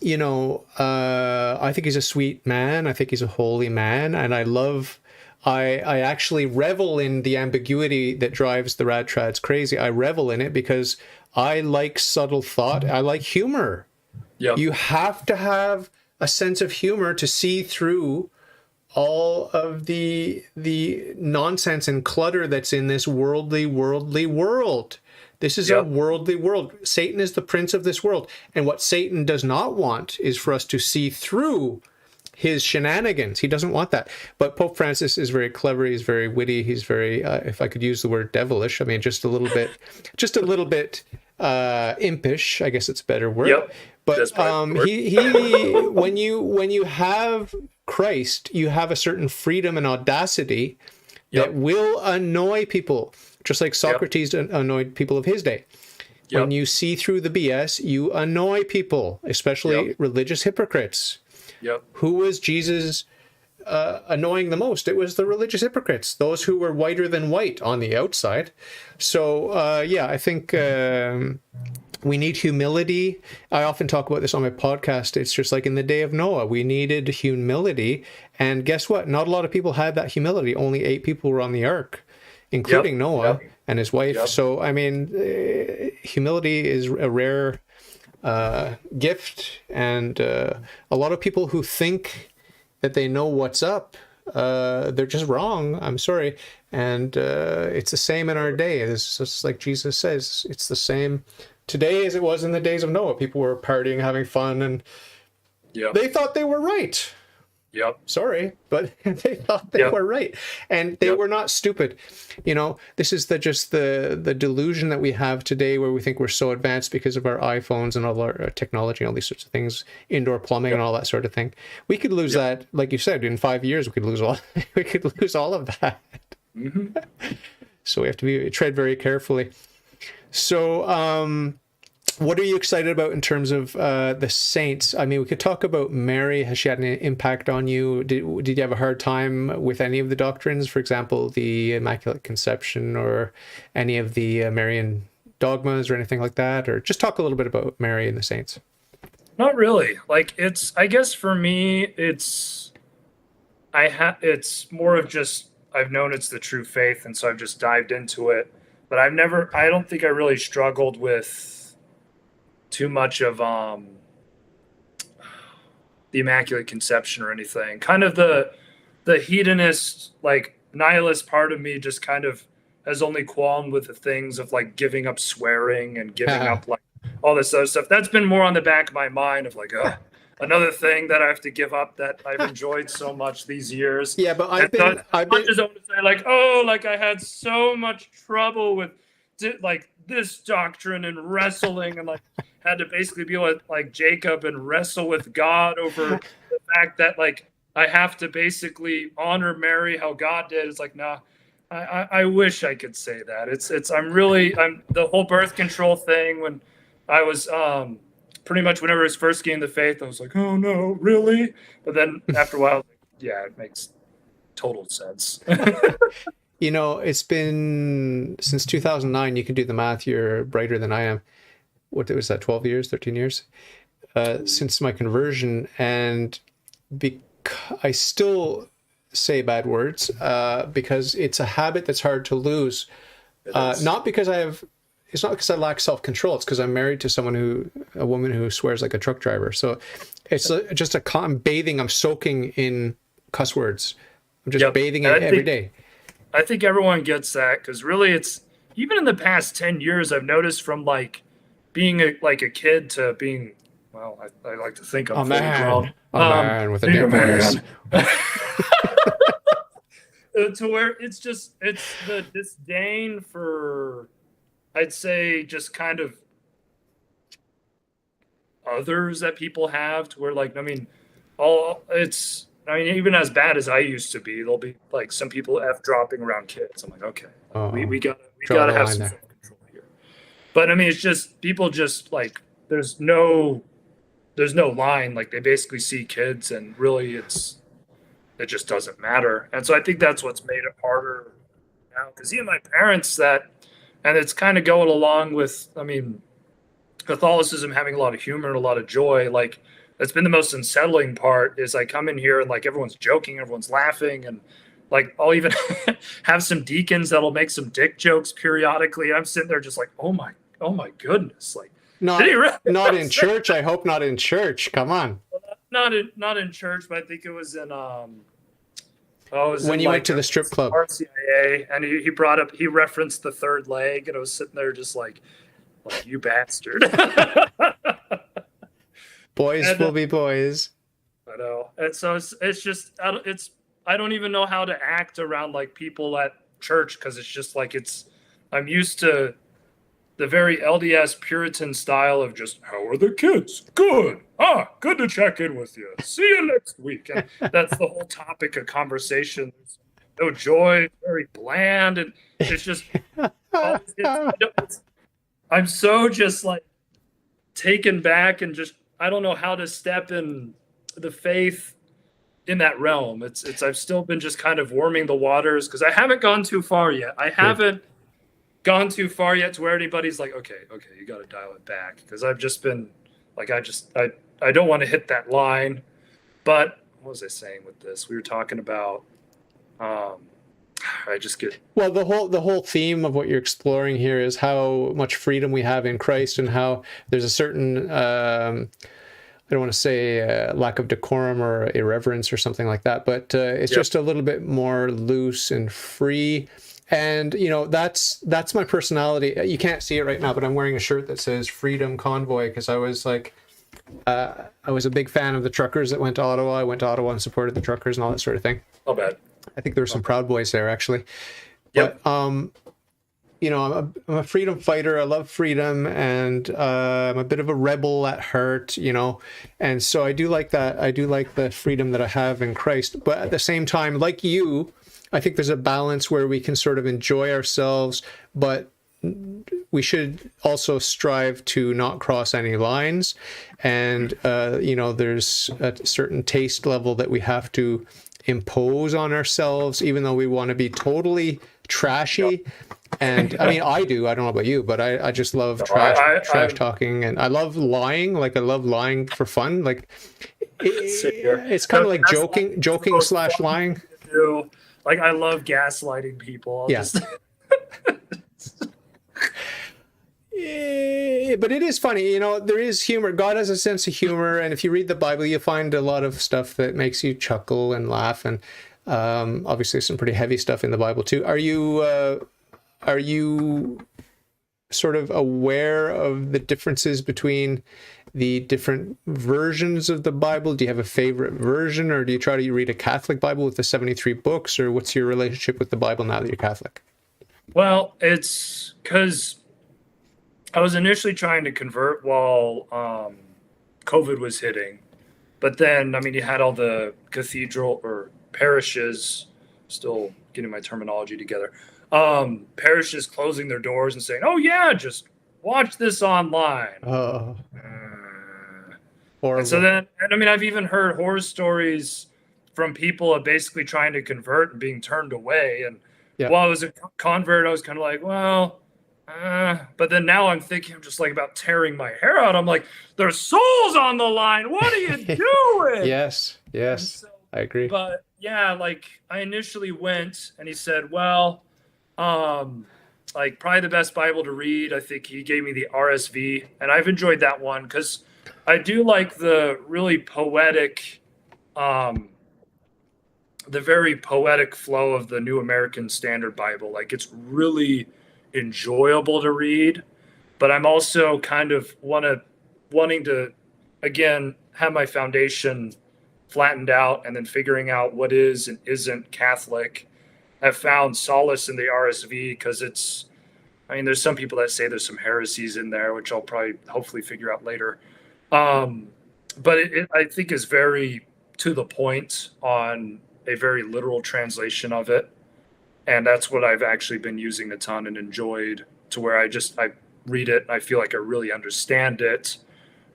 Speaker 1: you know, I think he's a sweet man. I think he's a holy man, and I actually revel in the ambiguity that drives the rad trads crazy. I revel in it because I like subtle thought. I like humor. You have to have a sense of humor to see through all of the nonsense and clutter that's in this worldly world. This is a worldly world. Satan is the prince of this world. And what Satan does not want is for us to see through his shenanigans. He doesn't want that. But Pope Francis is very clever. He's very witty. He's very, if I could use the word devilish, I mean, just a little bit impish, I guess it's a better word. But he when you have Christ, you have a certain freedom and audacity that will annoy people, just like Socrates annoyed people of his day. When you see through the BS, you annoy people, especially religious hypocrites. Who was Jesus annoying the most? It was the religious hypocrites, those who were whiter than white on the outside. So, yeah, I think we need humility. I often talk about this on my podcast. It's just like in the day of Noah, we needed humility. And guess what? Not a lot of people had that humility. Only 8 people were on the ark, including Noah and his wife. So, I mean, humility is a rare gift. And a lot of people who think that they know what's up, they're just wrong. I'm sorry. And it's the same in our day. It's just like Jesus says, it's the same today as it was in the days of Noah. People were partying, having fun, and they thought they were right. Sorry, but they thought they were right. And they were not stupid. You know, this is just the delusion that we have today, where we think we're so advanced because of our iPhones and all our technology and all these sorts of things, indoor plumbing and all that sort of thing. We could lose that, like you said, in 5 years. We could lose all of that. So we have to tread very carefully. So, what are you excited about in terms of the saints? I mean, we could talk about Mary. Has she had any impact on you? Did you have a hard time with any of the doctrines? For example, the Immaculate Conception or any of the Marian dogmas or anything like that? Or just talk a little bit about Mary and the saints.
Speaker 2: Not really. Like I guess for me, it's more of just, I've known it's the true faith, and so I've just dived into it. But I don't think I really struggled with too much of the Immaculate Conception or anything. Kind of the hedonist, like nihilist part of me just kind of has only qualmed with the things of like giving up swearing and giving up like all this other stuff. That's been more on the back of my mind of like, another thing that I have to give up that I've enjoyed so much these years.
Speaker 1: Yeah, but I've been
Speaker 2: just want to say like, oh, like I had so much trouble with like this doctrine and wrestling, and like had to basically be like Jacob and wrestle with God over the fact that like I have to basically honor Mary how God did. It's like, nah, I wish I could say that. I'm the whole birth control thing when I was pretty much whenever I was first gained the faith, I was like, oh no, really? But then after a while, yeah, it makes total sense.
Speaker 1: It's been since 2009. You can do the math. You're brighter than I am. What was that? 12 years, 13 years since my conversion, and I still say bad words because it's a habit that's hard to lose. Not because it's not because I lack self-control. It's because I'm married to a woman who swears like a truck driver. So it's just I'm bathing. I'm soaking in cuss words. I'm just bathing it every day.
Speaker 2: I think everyone gets that because really it's even in the past 10 years, I've noticed from like being a kid to being, well, I like to think I'm fully grown.
Speaker 1: Man with a deep voice.
Speaker 2: To where it's the disdain for, I'd say, just kind of others that people have to where like, I mean, even as bad as I used to be, there'll be like some people dropping around kids. I'm like, okay, we gotta have some self-control here. But I mean, it's just people just like there's no line. Like they basically see kids, and really it just doesn't matter. And so I think that's what's made it harder now. Because even my parents and it's kind of going along with, I mean, Catholicism having a lot of humor and a lot of joy. Like that's been the most unsettling part is I come in here and like everyone's joking, everyone's laughing, and like I'll even have some deacons that'll make some dick jokes periodically. I'm sitting there just like, oh my goodness, like
Speaker 1: not in church. I hope not in church. Come on.
Speaker 2: Not in church, but I think it was in
Speaker 1: when you went to the strip club.
Speaker 2: RCIA, and he referenced the third leg, and I was sitting there just like you bastard.
Speaker 1: Boys will be boys.
Speaker 2: I know. And so it's just I don't even know how to act around like people at church because it's just like I'm used to the very LDS Puritan style of just, how are the kids? Good. Good to check in with you. See you next week. And that's the whole topic of conversation. There's no joy, very bland. And it's just, I'm so just like taken back and just, I don't know how to step in the faith in that realm. I've still been just kind of warming the waters because I haven't gone too far yet. I haven't gone too far yet to where anybody's like, okay, you got to dial it back. Because I've just been like, I don't want to hit that line. But what was I saying with this? We were talking about, I just get.
Speaker 1: Well, the whole theme of what you're exploring here is how much freedom we have in Christ and how there's a certain, I don't want to say lack of decorum or irreverence or something like that, but it's just a little bit more loose and free. And, that's my personality. You can't see it right now, but I'm wearing a shirt that says Freedom Convoy because I was like, I was a big fan of the truckers that went to Ottawa. I went to Ottawa and supported the truckers and all that sort of thing.
Speaker 2: Oh, bad.
Speaker 1: I think there were some Proud Boys there, actually.
Speaker 2: Yep.
Speaker 1: But, I'm a freedom fighter. I love freedom, and I'm a bit of a rebel at heart, and so I do like that. I do like the freedom that I have in Christ. But at the same time, like you, I think there's a balance where we can sort of enjoy ourselves, but we should also strive to not cross any lines. And, there's a certain taste level that we have to impose on ourselves, even though we want to be totally trashy. And I mean, I do. I don't know about you, but I just love trash talking, and I love lying. Like I love lying for fun. Like it's kind of like joking / lying.
Speaker 2: Like I love gaslighting people.
Speaker 1: But it is funny, there is humor. God has a sense of humor, and if you read the Bible, you find a lot of stuff that makes you chuckle and laugh, and obviously some pretty heavy stuff in the Bible too. Are you sort of aware of the differences between the different versions of the Bible? Do you have a favorite version, or do you try to read a Catholic Bible with the 73 books, or what's your relationship with the Bible now that you're Catholic?
Speaker 2: Well, it's because I was initially trying to convert while COVID was hitting. But then, I mean, you had all the cathedral or parishes, still getting my terminology together, parishes closing their doors and saying, oh, yeah, just watch this online. And so
Speaker 1: Horrible.
Speaker 2: then, and I mean, I've even heard horror stories from people of basically trying to convert and being turned away. And
Speaker 1: Yeah.
Speaker 2: while I was a convert, I was kind of like, well, but then now I'm thinking, I'm just like about tearing my hair out. I'm like, there's souls on the line. What are you doing?
Speaker 1: Yes.
Speaker 2: And
Speaker 1: Yes.
Speaker 2: so,
Speaker 1: I agree.
Speaker 2: but yeah, like I initially went and he said, well, um, like probably the best Bible to read. I think he gave me the RSV, and I've enjoyed that one because I do like the really poetic, um, the very poetic flow of the New American Standard Bible. Like it's really enjoyable to read, but I'm also kind of wanting to again have my foundation flattened out and then figuring out what is and isn't Catholic. I've found solace in the RSV because it's, I mean, there's some people that say there's some heresies in there, which I'll probably hopefully figure out later. Um, but I think is very to the point on a very literal translation of it. And that's what I've actually been using a ton and enjoyed to where I read it and I feel like I really understand it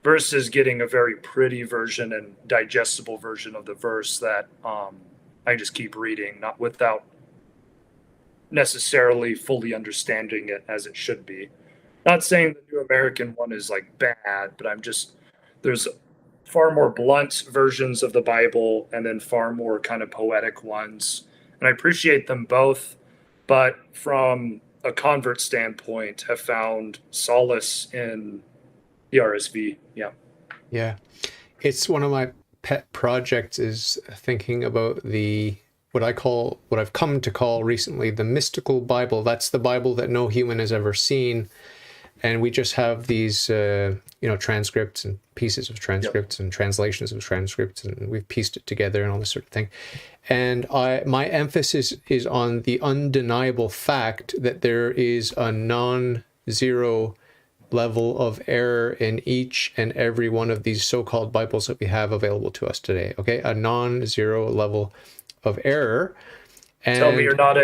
Speaker 2: versus getting a very pretty version and digestible version of the verse that I just keep reading, not without necessarily fully understanding it as it should be. Not saying the New American one is like bad, but there's far more blunt versions of the Bible and then far more kind of poetic ones. And I appreciate them both, but from a convert standpoint, have found solace in the RSV. Yeah.
Speaker 1: Yeah. It's one of my pet projects is thinking about what I've come to call recently the mystical Bible. That's the Bible that no human has ever seen. And we just have these, transcripts and pieces of transcripts and translations of transcripts, and we've pieced it together and all this sort of thing. And my emphasis is on the undeniable fact that there is a non-zero level of error in each and every one of these so-called Bibles that we have available to us today. Okay, a non-zero level of error. And
Speaker 2: tell me you're not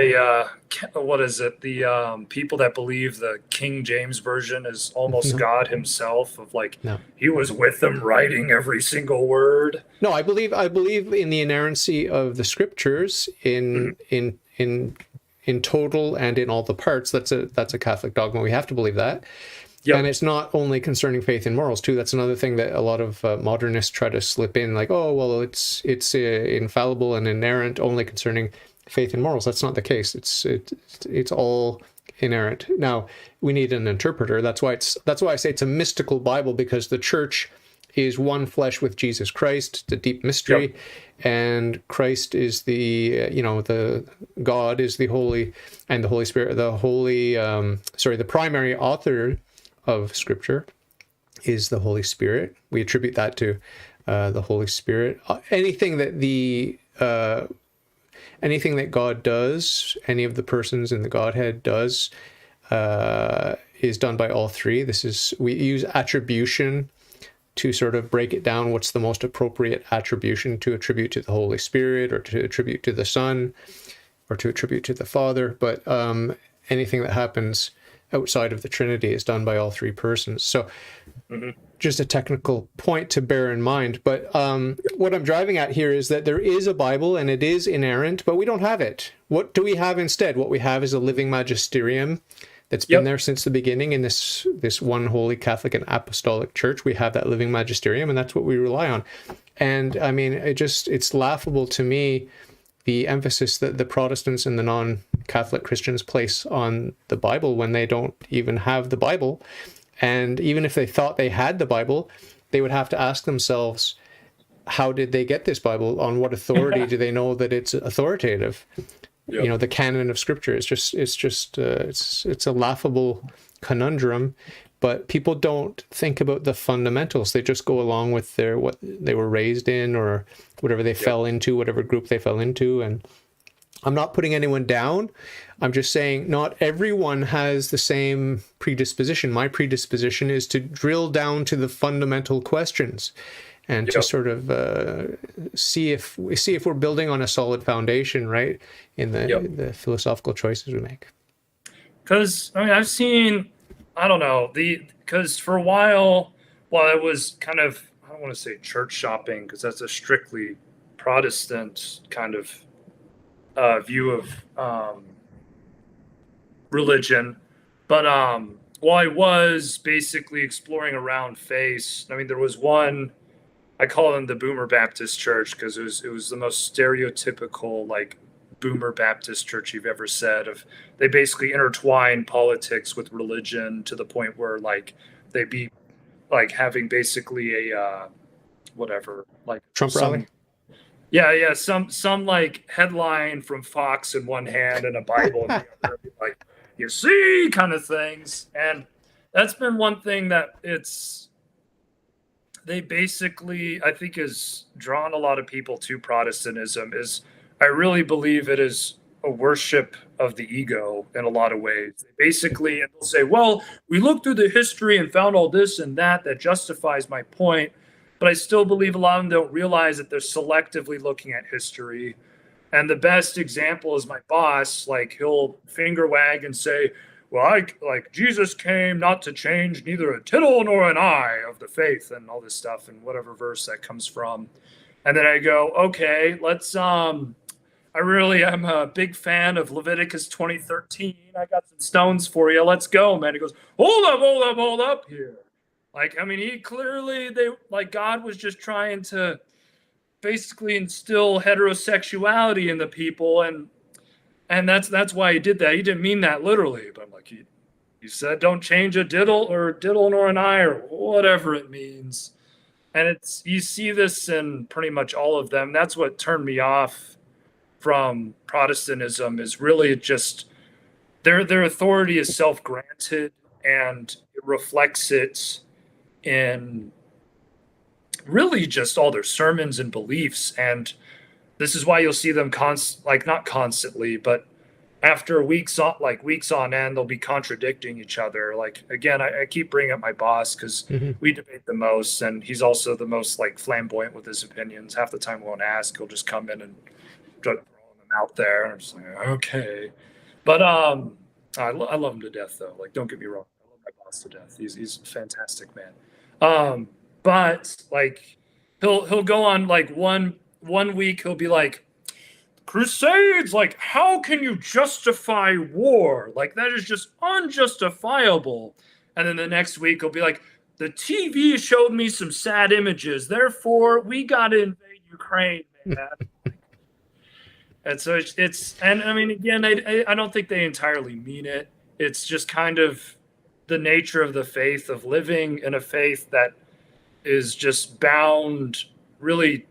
Speaker 2: what is it? The people that believe the King James version is almost
Speaker 1: no,
Speaker 2: God himself, of like
Speaker 1: no.
Speaker 2: he was with them writing every single word.
Speaker 1: No, I believe in the inerrancy of the scriptures in total and in all the parts. That's a Catholic dogma. We have to believe that. Yep. And it's not only concerning faith and morals too. That's another thing that a lot of modernists try to slip in, like, oh well, it's infallible and inerrant only concerning faith and morals. That's not the case. It's all inerrant. Now we need an interpreter. That's why I say it's a mystical Bible, because the church is one flesh with Jesus Christ, the deep mystery, yep. And Christ is the God is the Holy, and the Holy Spirit, the primary author of Scripture is the Holy Spirit. We attribute that to the Holy Spirit. Anything that God does, any of the persons in the Godhead does, is done by all three. We use attribution to sort of break it down. What's the most appropriate attribution to attribute to the Holy Spirit, or to attribute to the Son, or to attribute to the Father? But anything that happens outside of the Trinity is done by all three persons. So just a technical point to bear in mind. But what I'm driving at here is that there is a Bible and it is inerrant, but we don't have it. What do we have instead? What we have is a living magisterium that's been there since the beginning in this one holy Catholic and Apostolic Church. We have that living magisterium, and that's what we rely on. And I mean, it's laughable to me, the emphasis that the Protestants and the non-Catholic Christians place on the Bible when they don't even have the Bible. And even if they thought they had the Bible, they would have to ask themselves, how did they get this Bible? On what authority do they know that it's authoritative? Yep. The canon of Scripture is it's a laughable conundrum. But people don't think about the fundamentals. They just go along with what they were raised in, or whatever they fell into, whatever group they fell into. And I'm not putting anyone down. I'm just saying not everyone has the same predisposition. My predisposition is to drill down to the fundamental questions and to sort of see if we're building on a solid foundation, right, in the philosophical choices we make.
Speaker 2: Because I mean, I've seen, I don't know, because for a while I was kind of, I don't don't want to say church shopping because that's a strictly Protestant kind of view of religion. But well, I was basically exploring around faiths. I mean, there was one, I call them the Boomer Baptist Church because it was the most stereotypical like Boomer Baptist church you've ever said. Of they basically intertwine politics with religion to the point where like they be like having basically a whatever like
Speaker 1: Trump rally.
Speaker 2: Yeah, some like headline from Fox in one hand and a Bible in the other, like you see kind of things. And that's been one thing that they basically, I think, has drawn a lot of people to Protestantism. Is I really believe it is a worship of the ego in a lot of ways. Basically, and they'll say, well, we looked through the history and found all this and that justifies my point. But I still believe a lot of them don't realize that they're selectively looking at history. And the best example is my boss. Like he'll finger wag and say, well, like Jesus came not to change neither a tittle nor an eye of the faith and all this stuff and whatever verse that comes from. And then I go, okay, let's I really am a big fan of Leviticus 20:13. I got some stones for you. Let's go, man. He goes, hold up here. Like, I mean, he clearly, God was just trying to basically instill heterosexuality in the people. And that's why he did that. He didn't mean that literally. But I'm like, he said, don't change a diddle nor an eye or whatever it means. And you see this in pretty much all of them. That's what turned me off from Protestantism is really just their authority is self-granted and it reflects it in really just all their sermons and beliefs. And this is why you'll see them not constantly, but after weeks on end, they'll be contradicting each other. Like, again, I keep bringing up my boss because we debate the most, and he's also the most like flamboyant with his opinions. Half the time we won't ask, he'll just come in and start throwing them out there. And I'm just like, okay. But I love him to death, though. Like, don't get me wrong. I love my boss to death. He's a fantastic man. But like he'll go on like one week he'll be like, Crusades, like how can you justify war? Like that is just unjustifiable. And then the next week he'll be like, the TV showed me some sad images, therefore we gotta invade Ukraine, man. And so it's and I mean again I don't think they entirely mean it. It's just kind of the nature of the faith of living in a faith that is just bound, really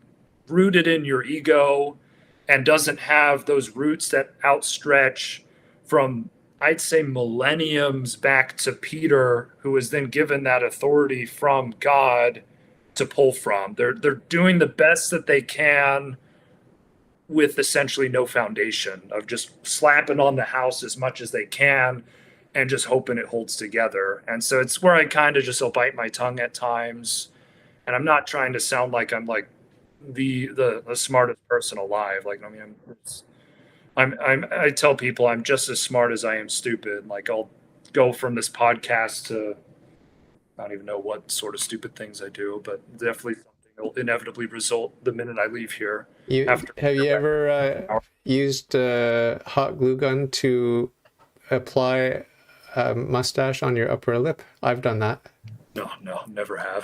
Speaker 2: rooted in your ego and doesn't have those roots that outstretch from, I'd say, millenniums back to Peter, who was then given that authority from God to pull from. They're doing the best that they can with essentially no foundation of just slapping on the house as much as they can and just hoping it holds together. And so it's where I kind of just will bite my tongue at times. And I'm not trying to sound like I'm like the smartest person alive. Like, I mean, I tell people I'm just as smart as I am stupid. Like I'll go from this podcast to I don't even know what sort of stupid things I do, but definitely something will inevitably result the minute I leave here.
Speaker 1: Have you ever used a hot glue gun to apply a mustache on your upper lip? I've done that.
Speaker 2: No, never have.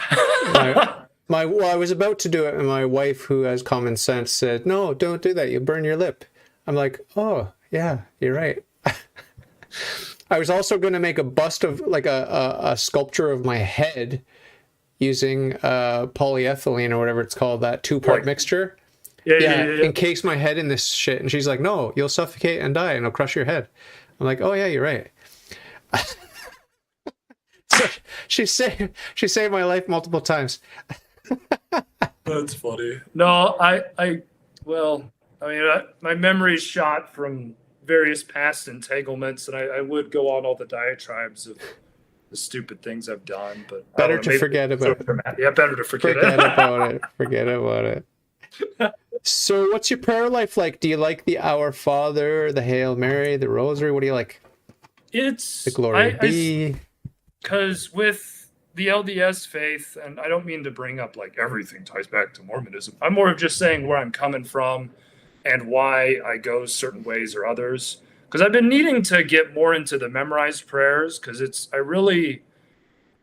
Speaker 1: Well, I was about to do it, and my wife, who has common sense, said, "No, don't do that. You burn your lip." I'm like, "Oh, yeah, you're right." I was also going to make a bust of like a sculpture of my head using polyethylene or whatever it's called, that 2-part mixture. Yeah. Encase my head in this shit. And she's like, "No, you'll suffocate and die, and it'll crush your head." I'm like, "Oh yeah, you're right." So she saved my life multiple times.
Speaker 2: That's funny. No, my memory's shot from various past entanglements, and I would go on all the diatribes of the stupid things I've done, but
Speaker 1: better to forget about it.
Speaker 2: Yeah, better to forget
Speaker 1: about it. Forget about it. So what's your prayer life like? Do you like the Our Father, the Hail Mary, the Rosary? What do you like?
Speaker 2: It's
Speaker 1: the Glory Be.
Speaker 2: Because with the LDS faith, and I don't mean to bring up like everything ties back to Mormonism. I'm more of just saying where I'm coming from and why I go certain ways or others. Because I've been needing to get more into the memorized prayers because I really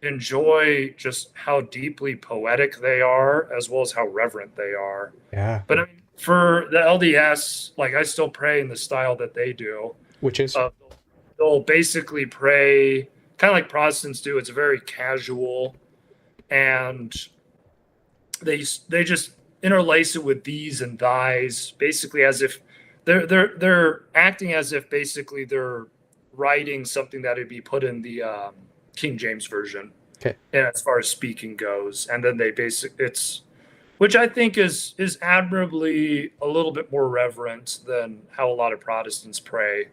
Speaker 2: enjoy just how deeply poetic they are as well as how reverent they are.
Speaker 1: Yeah.
Speaker 2: But I mean, for the LDS, like I still pray in the style that they do.
Speaker 1: Which is?
Speaker 2: They'll basically pray kind of like Protestants do. It's very casual, and they just interlace it with these and thys, basically as if they're acting as if basically they're writing something that would be put in the King James version.
Speaker 1: Okay.
Speaker 2: And as far as speaking goes, and then which I think is admirably a little bit more reverent than how a lot of Protestants pray.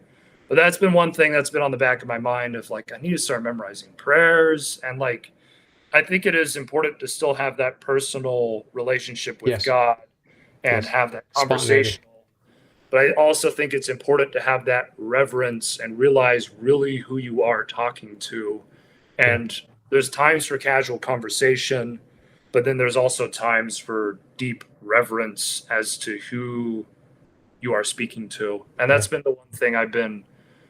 Speaker 2: But that's been one thing that's been on the back of my mind of like, I need to start memorizing prayers. And like, I think it is important to still have that personal relationship with God and have that conversation. But I also think it's important to have that reverence and realize really who you are talking to. And there's times for casual conversation, but then there's also times for deep reverence as to who you are speaking to. And that's been the one thing I've been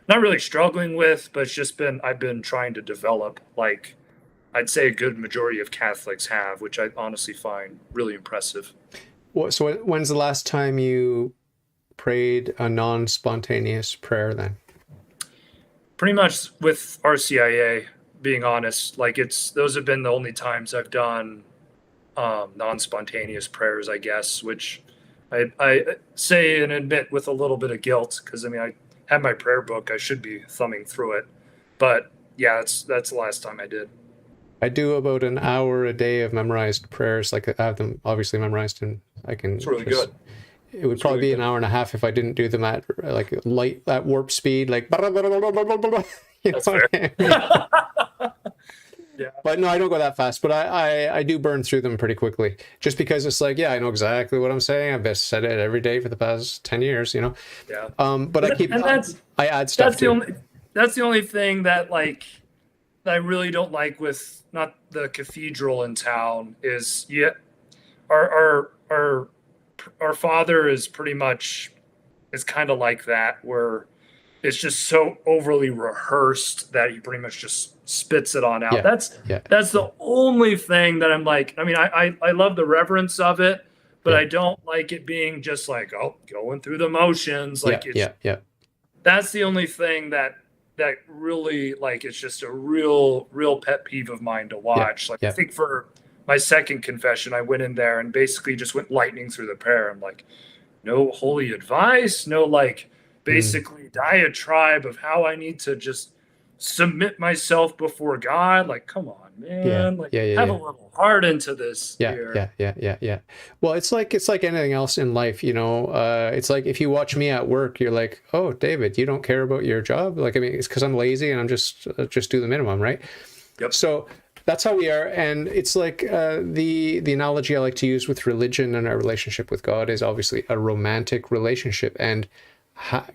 Speaker 2: not really struggling with, but it's just I've been trying to develop, like I'd say a good majority of Catholics have, which I honestly find really impressive.
Speaker 1: So when's the last time you prayed a non-spontaneous prayer then?
Speaker 2: Pretty much with RCIA, being honest. Like those have been the only times I've done non-spontaneous prayers, I guess, which I say and admit with a little bit of guilt, because I mean I have my prayer book, I should be thumbing through it, but yeah, that's the last time I did.
Speaker 1: I do about an hour a day of memorized prayers. Like I have them obviously memorized, and I can.
Speaker 2: It's really good.
Speaker 1: It would probably be an hour and a half if I didn't do them at like light at warp speed, like.
Speaker 2: That's fair.
Speaker 1: Yeah. But no, I don't go that fast. But I do burn through them pretty quickly, just because it's like, yeah, I know exactly what I'm saying. I've said it every day for the past 10 years, you know.
Speaker 2: Yeah.
Speaker 1: But I add stuff.
Speaker 2: That's the only thing that like that I really don't like with not the cathedral in town is our Father is pretty much is kind of like that, where it's just so overly rehearsed that he pretty much just spits it on out.
Speaker 1: Yeah.
Speaker 2: That's the only thing that I'm like, I mean, I love the reverence of it, but I don't like it being just like, oh, going through the motions. Like that's the only thing that really, like, it's just a real pet peeve of mine to watch. I think for my second confession, I went in there and basically just went lightning through the prayer. I'm like, no holy advice, no like basically diatribe of how I need to just submit myself before God. Like, come on, man. Have a little heart into this.
Speaker 1: Yeah. Well, it's like anything else in life, you know. It's like if you watch me at work, you're like, oh, David, you don't care about your job. Like, I mean, it's because I'm lazy and I'm just do the minimum, right?
Speaker 2: Yep.
Speaker 1: So that's how we are. And it's like the analogy I like to use with religion and our relationship with God is obviously a romantic relationship. And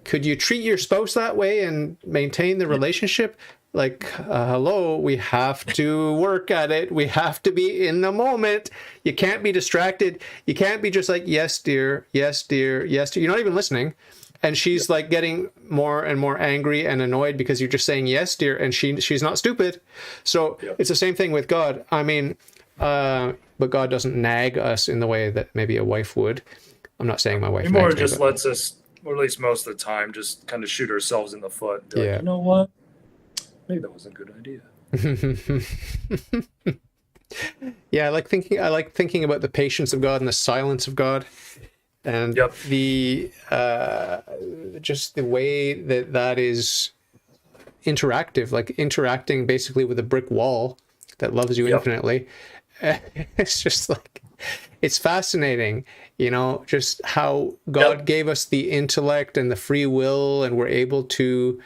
Speaker 1: could you treat your spouse that way and maintain the relationship? Like, hello, we have to work at it. We have to be in the moment. You can't be distracted. You can't be just like, yes, dear, yes, dear, yes, dear. You're not even listening. And she's like getting more and more angry and annoyed because you're just saying, yes, dear. And she's not stupid. So it's the same thing with God. I mean, but God doesn't nag us in the way that maybe a wife would. I'm not saying my wife
Speaker 2: more just lets us, or at least most of the time, just kind of shoot ourselves in the foot. And be like, you know what? Maybe that was a good idea.
Speaker 1: Yeah, I like thinking about the patience of God and the silence of God, and the just the way that is interactive, like interacting basically with a brick wall that loves you infinitely. It's just like, it's fascinating, you know, just how God gave us the intellect and the free will, and we're able to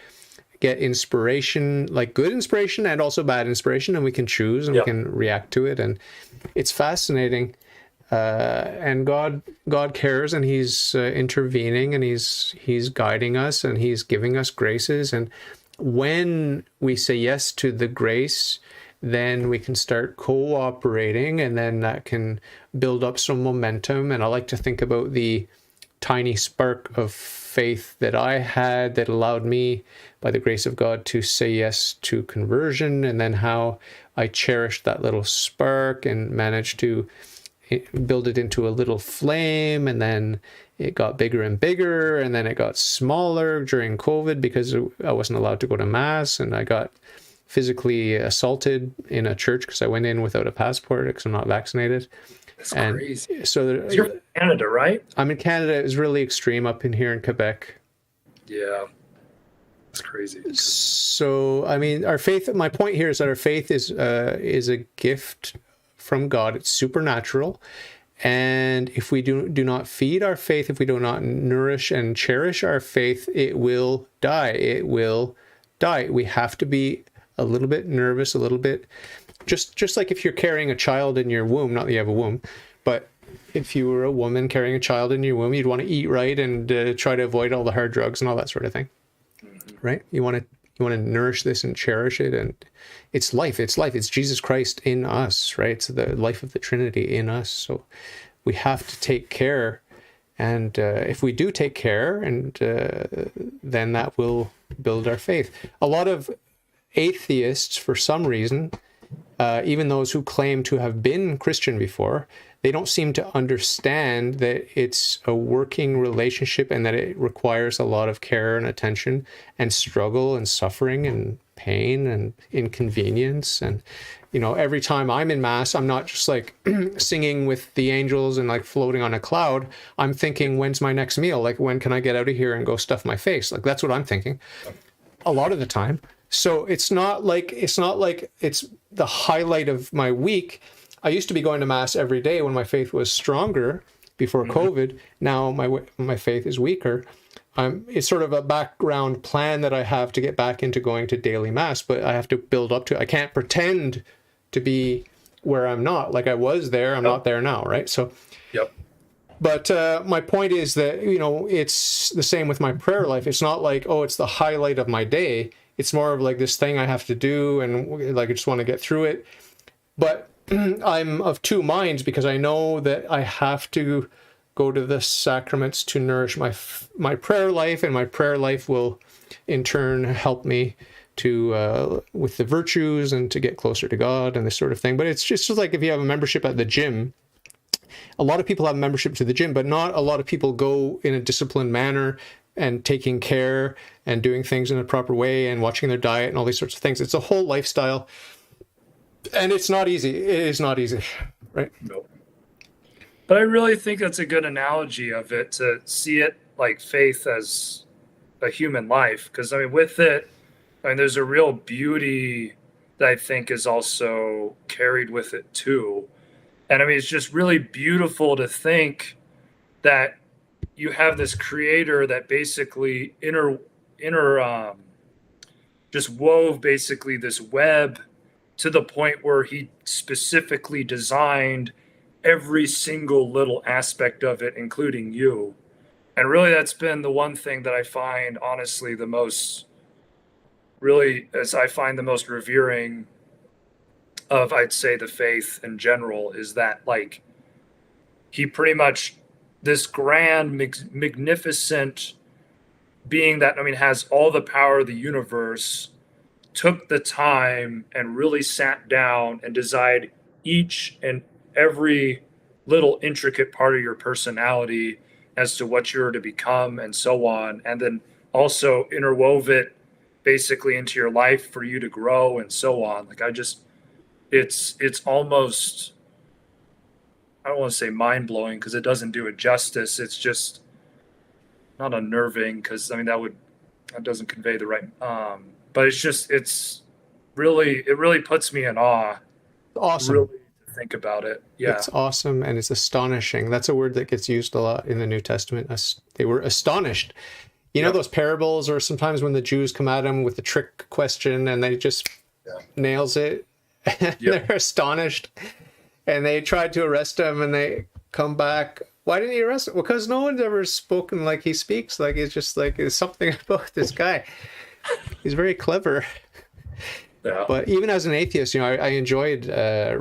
Speaker 1: get inspiration, like good inspiration and also bad inspiration, and we can choose and we can react to it, and it's fascinating. And God cares, and He's intervening, and He's guiding us, and He's giving us graces. And when we say yes to the grace then we can start cooperating, and then that can build up some momentum. And I like to think about the tiny spark of faith that I had that allowed me, by the grace of God, to say yes to conversion, and then how I cherished that little spark and managed to build it into a little flame, and then it got bigger and bigger, and then it got smaller during COVID because I wasn't allowed to go to mass, and I got physically assaulted in a church because I went in without a passport because I'm not vaccinated.
Speaker 2: That's crazy.
Speaker 1: So
Speaker 2: you're from Canada, right?
Speaker 1: I'm in Canada. It's really extreme up in here in Quebec.
Speaker 2: Yeah, it's crazy.
Speaker 1: So I mean, our faith. My point here is that our faith is a gift from God. It's supernatural, and if we do not feed our faith, if we do not nourish and cherish our faith, it will die. It will die. We have to be a little bit nervous, a little bit. Just like if you're carrying a child in your womb, not that you have a womb, but if you were a woman carrying a child in your womb, you'd want to eat right and try to avoid all the hard drugs and all that sort of thing, right? You want to nourish this and cherish it, and it's life. It's life. It's Jesus Christ in us, right? It's the life of the Trinity in us. So we have to take care, and if we do take care, and then that will build our faith. A lot of atheists, for some reason, even those who claim to have been Christian before, they don't seem to understand that it's a working relationship and that it requires a lot of care and attention and struggle and suffering and pain and inconvenience. And, you know, every time I'm in Mass, I'm not just like singing with the angels and like floating on a cloud. I'm thinking, when's my next meal? Like, when can I get out of here and go stuff my face? Like, that's what I'm thinking a lot of the time. So it's not like it's the highlight of my week. I used to be going to Mass every day when my faith was stronger before COVID. Now my faith is weaker. It's sort of a background plan that I have to get back into going to daily Mass, but I have to build up to it. I can't pretend to be where I'm not. Like I was there, I'm not there now, right? So,
Speaker 2: yep.
Speaker 1: But my point is that, you know, it's the same with my prayer life. It's not like, oh, it's the highlight of my day. It's more of like this thing I have to do, and like I just want to get through it. But I'm of two minds, because I know that I have to go to the sacraments to nourish my prayer life, and my prayer life will in turn help me to with the virtues and to get closer to God and this sort of thing. But it's just like if you have a membership at the gym. A lot of people have membership to the gym, but not a lot of people go in a disciplined manner and taking care and doing things in a proper way and watching their diet and all these sorts of things. It's a whole lifestyle, and it's not easy. It is not easy, right?
Speaker 2: No. But I really think that's a good analogy of it, to see it like faith as a human life. Because I mean, with it, I mean, there's a real beauty that I think is also carried with it too. And I mean, it's just really beautiful to think that you have this creator that basically just wove basically this web to the point where he specifically designed every single little aspect of it, including you. And really, that's been the one thing that I find, honestly, the most revering of, I'd say, the faith in general, is that like he pretty much, this grand, magnificent being that, I mean, has all the power of the universe, took the time and really sat down and designed each and every little intricate part of your personality as to what you're to become and so on. And then also interwove it basically into your life for you to grow and so on. Like it's almost, I don't want to say mind blowing because it doesn't do it justice. It's just not unnerving, because I mean that doesn't convey the right. But it really puts me in awe.
Speaker 1: Awesome.
Speaker 2: Really to think about it. Yeah,
Speaker 1: it's awesome, and it's astonishing. That's a word that gets used a lot in the New Testament. They were astonished. You know those parables, or sometimes when the Jews come at him with the trick question and they just nails it. They're astonished, and they tried to arrest him, and they come back. Why didn't you arrest him? Well, because no one's ever spoken like he speaks. Like, it's just like, there's something about this guy. He's very clever.
Speaker 2: Yeah.
Speaker 1: But even as an atheist, I enjoyed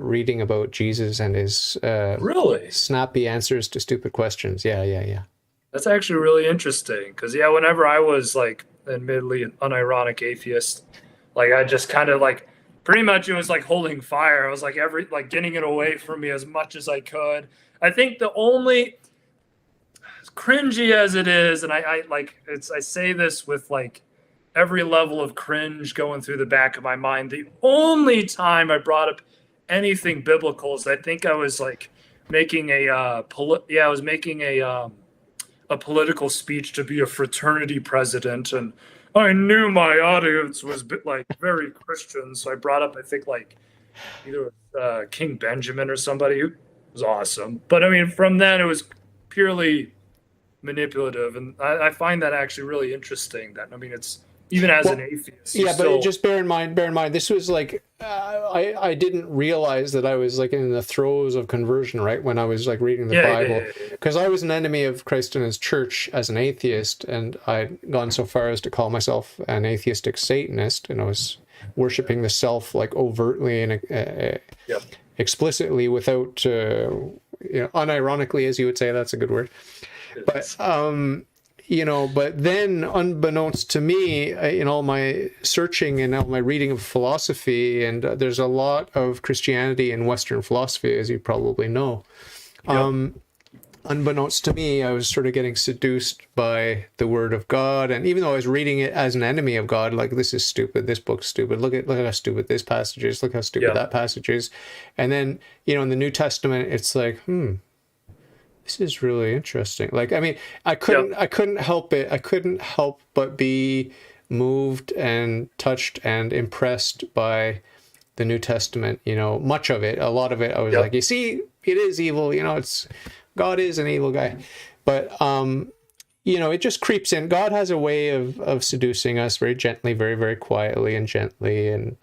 Speaker 1: reading about Jesus and his
Speaker 2: Really?
Speaker 1: snappy answers to stupid questions. Yeah, yeah, yeah.
Speaker 2: That's actually really interesting because, yeah, whenever I was like admittedly an unironic atheist, like I just kind of like pretty much it was like holding fire. I was like like getting it away from me as much as I could. I think the only, as cringy as it is, and I like it's I say this with like every level of cringe going through the back of my mind. The only time I brought up anything biblical is I think I was like making I was making a political speech to be a fraternity president, and I knew my audience was like very Christian, so I brought up I think like either King Benjamin or somebody who was awesome. But I mean, from then it was purely manipulative, and I find that actually really interesting. That I mean, it's even as an
Speaker 1: Well,
Speaker 2: atheist, you
Speaker 1: yeah, but
Speaker 2: still
Speaker 1: just bear in mind, this was like I didn't realize that I was like in the throes of conversion, right? When I was like reading the Bible, because I was an enemy of Christ and his church as an atheist, and I'd gone so far as to call myself an atheistic Satanist, and I was worshiping the self like overtly and
Speaker 2: Yep.
Speaker 1: explicitly without, unironically, as you would say, that's a good word. But but then unbeknownst to me, in all my searching and all my reading of philosophy, and there's a lot of Christianity in Western philosophy, as you probably know.
Speaker 2: Yep.
Speaker 1: Unbeknownst to me, I was sort of getting seduced by the Word of God, and even though I was reading it as an enemy of God, like this is stupid, this book's stupid. Look at how stupid this passage is. Look how stupid that passage is. And then in the New Testament, it's like, this is really interesting. Like, I mean, I couldn't help it. I couldn't help but be moved and touched and impressed by the New Testament. Much of it, a lot of it, I was like, you see, it is evil. It's God is an evil guy, but it just creeps in. God has a way of seducing us very gently, very, very quietly and gently, and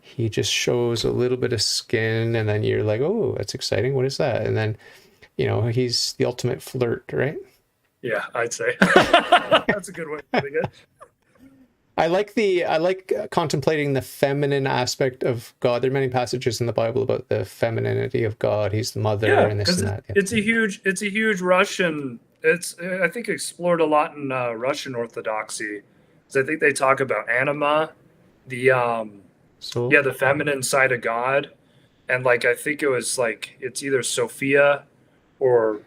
Speaker 1: he just shows a little bit of skin, and then you're like, oh, that's exciting. What is that? And then he's the ultimate flirt, right?
Speaker 2: Yeah, I'd say that's a good way of putting it.
Speaker 1: I like contemplating the feminine aspect of God. There are many passages in the Bible about the femininity of God. He's the mother, and this and that. Yeah.
Speaker 2: It's a huge Russian. It's I think explored a lot in Russian Orthodoxy. So I think they talk about anima, the the feminine side of God, and like I think it was like it's either Sophia or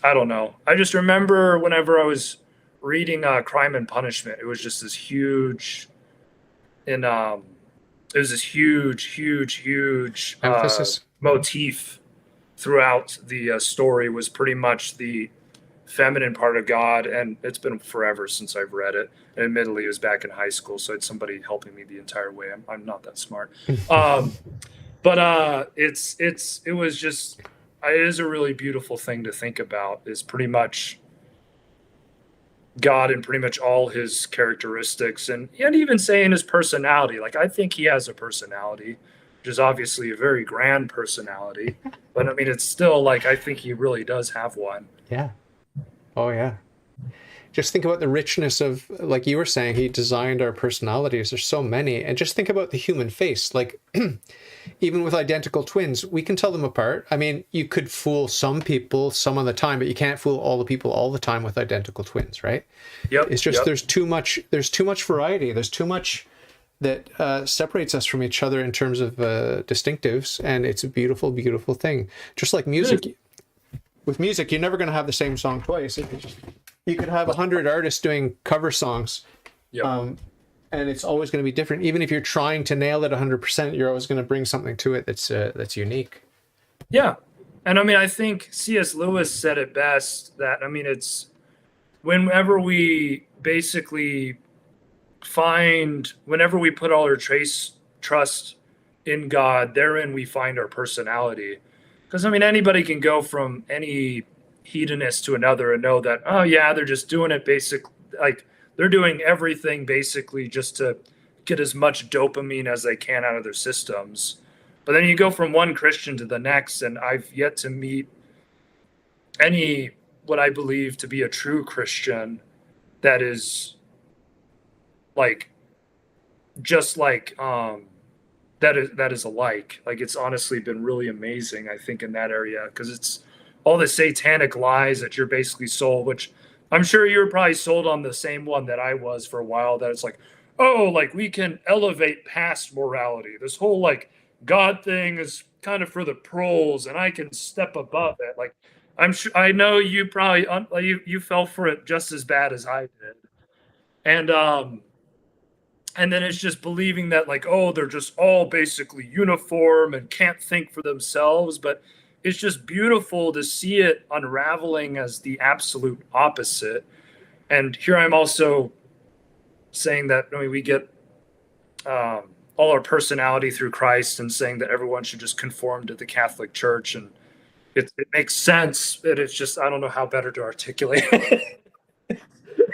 Speaker 2: I don't know. I just remember whenever I was reading Crime and Punishment, it was just this huge, it was this huge
Speaker 1: emphasis
Speaker 2: motif throughout the story was pretty much the feminine part of God, and it's been forever since I've read it. And admittedly, it was back in high school, so I had somebody helping me the entire way. I'm not that smart, but it was just. It is a really beautiful thing to think about, is pretty much God and pretty much all his characteristics and even saying his personality. Like, I think he has a personality, which is obviously a very grand personality, but I mean, it's still like, I think he really does have one.
Speaker 1: Yeah. Oh yeah. Just think about the richness of, like you were saying, he designed our personalities. There's so many. And just think about the human face. Like, even with identical twins, we can tell them apart. I mean, you could fool some people some of the time, but you can't fool all the people all the time with identical twins, right?
Speaker 2: Yep.
Speaker 1: It's just there's too much variety. There's too much that separates us from each other in terms of distinctives. And it's a beautiful, beautiful thing. Just like music. With music, you're never going to have the same song twice. You could have 100 artists doing cover songs, and it's always going to be different. Even if you're trying to nail it 100%, you're always going to bring something to it that's unique.
Speaker 2: Yeah, and I mean, I think C.S. Lewis said it best. That I mean, it's whenever we basically whenever we put all our trust in God, therein we find our personality. Because, I mean, anybody can go from any hedonist to another and know that, oh, yeah, they're just doing it like they're doing everything basically just to get as much dopamine as they can out of their systems. But then you go from one Christian to the next, and I've yet to meet what I believe to be a true Christian that is like just like that is alike. Like it's honestly been really amazing, I think, in that area because it's all the satanic lies that you're basically sold, which I'm sure you were probably sold on the same one that I was for a while. That it's like, oh, like we can elevate past morality. This whole like God thing is kind of for the pros, and I can step above it. Like I'm sure I know you probably you fell for it just as bad as I did, and and then it's just believing that like oh they're just all basically uniform and can't think for themselves, but it's just beautiful to see it unraveling as the absolute opposite. And here I'm also saying that I mean we get all our personality through Christ and saying that everyone should just conform to the Catholic Church, and it makes sense, but it's just I don't know how better to articulate it.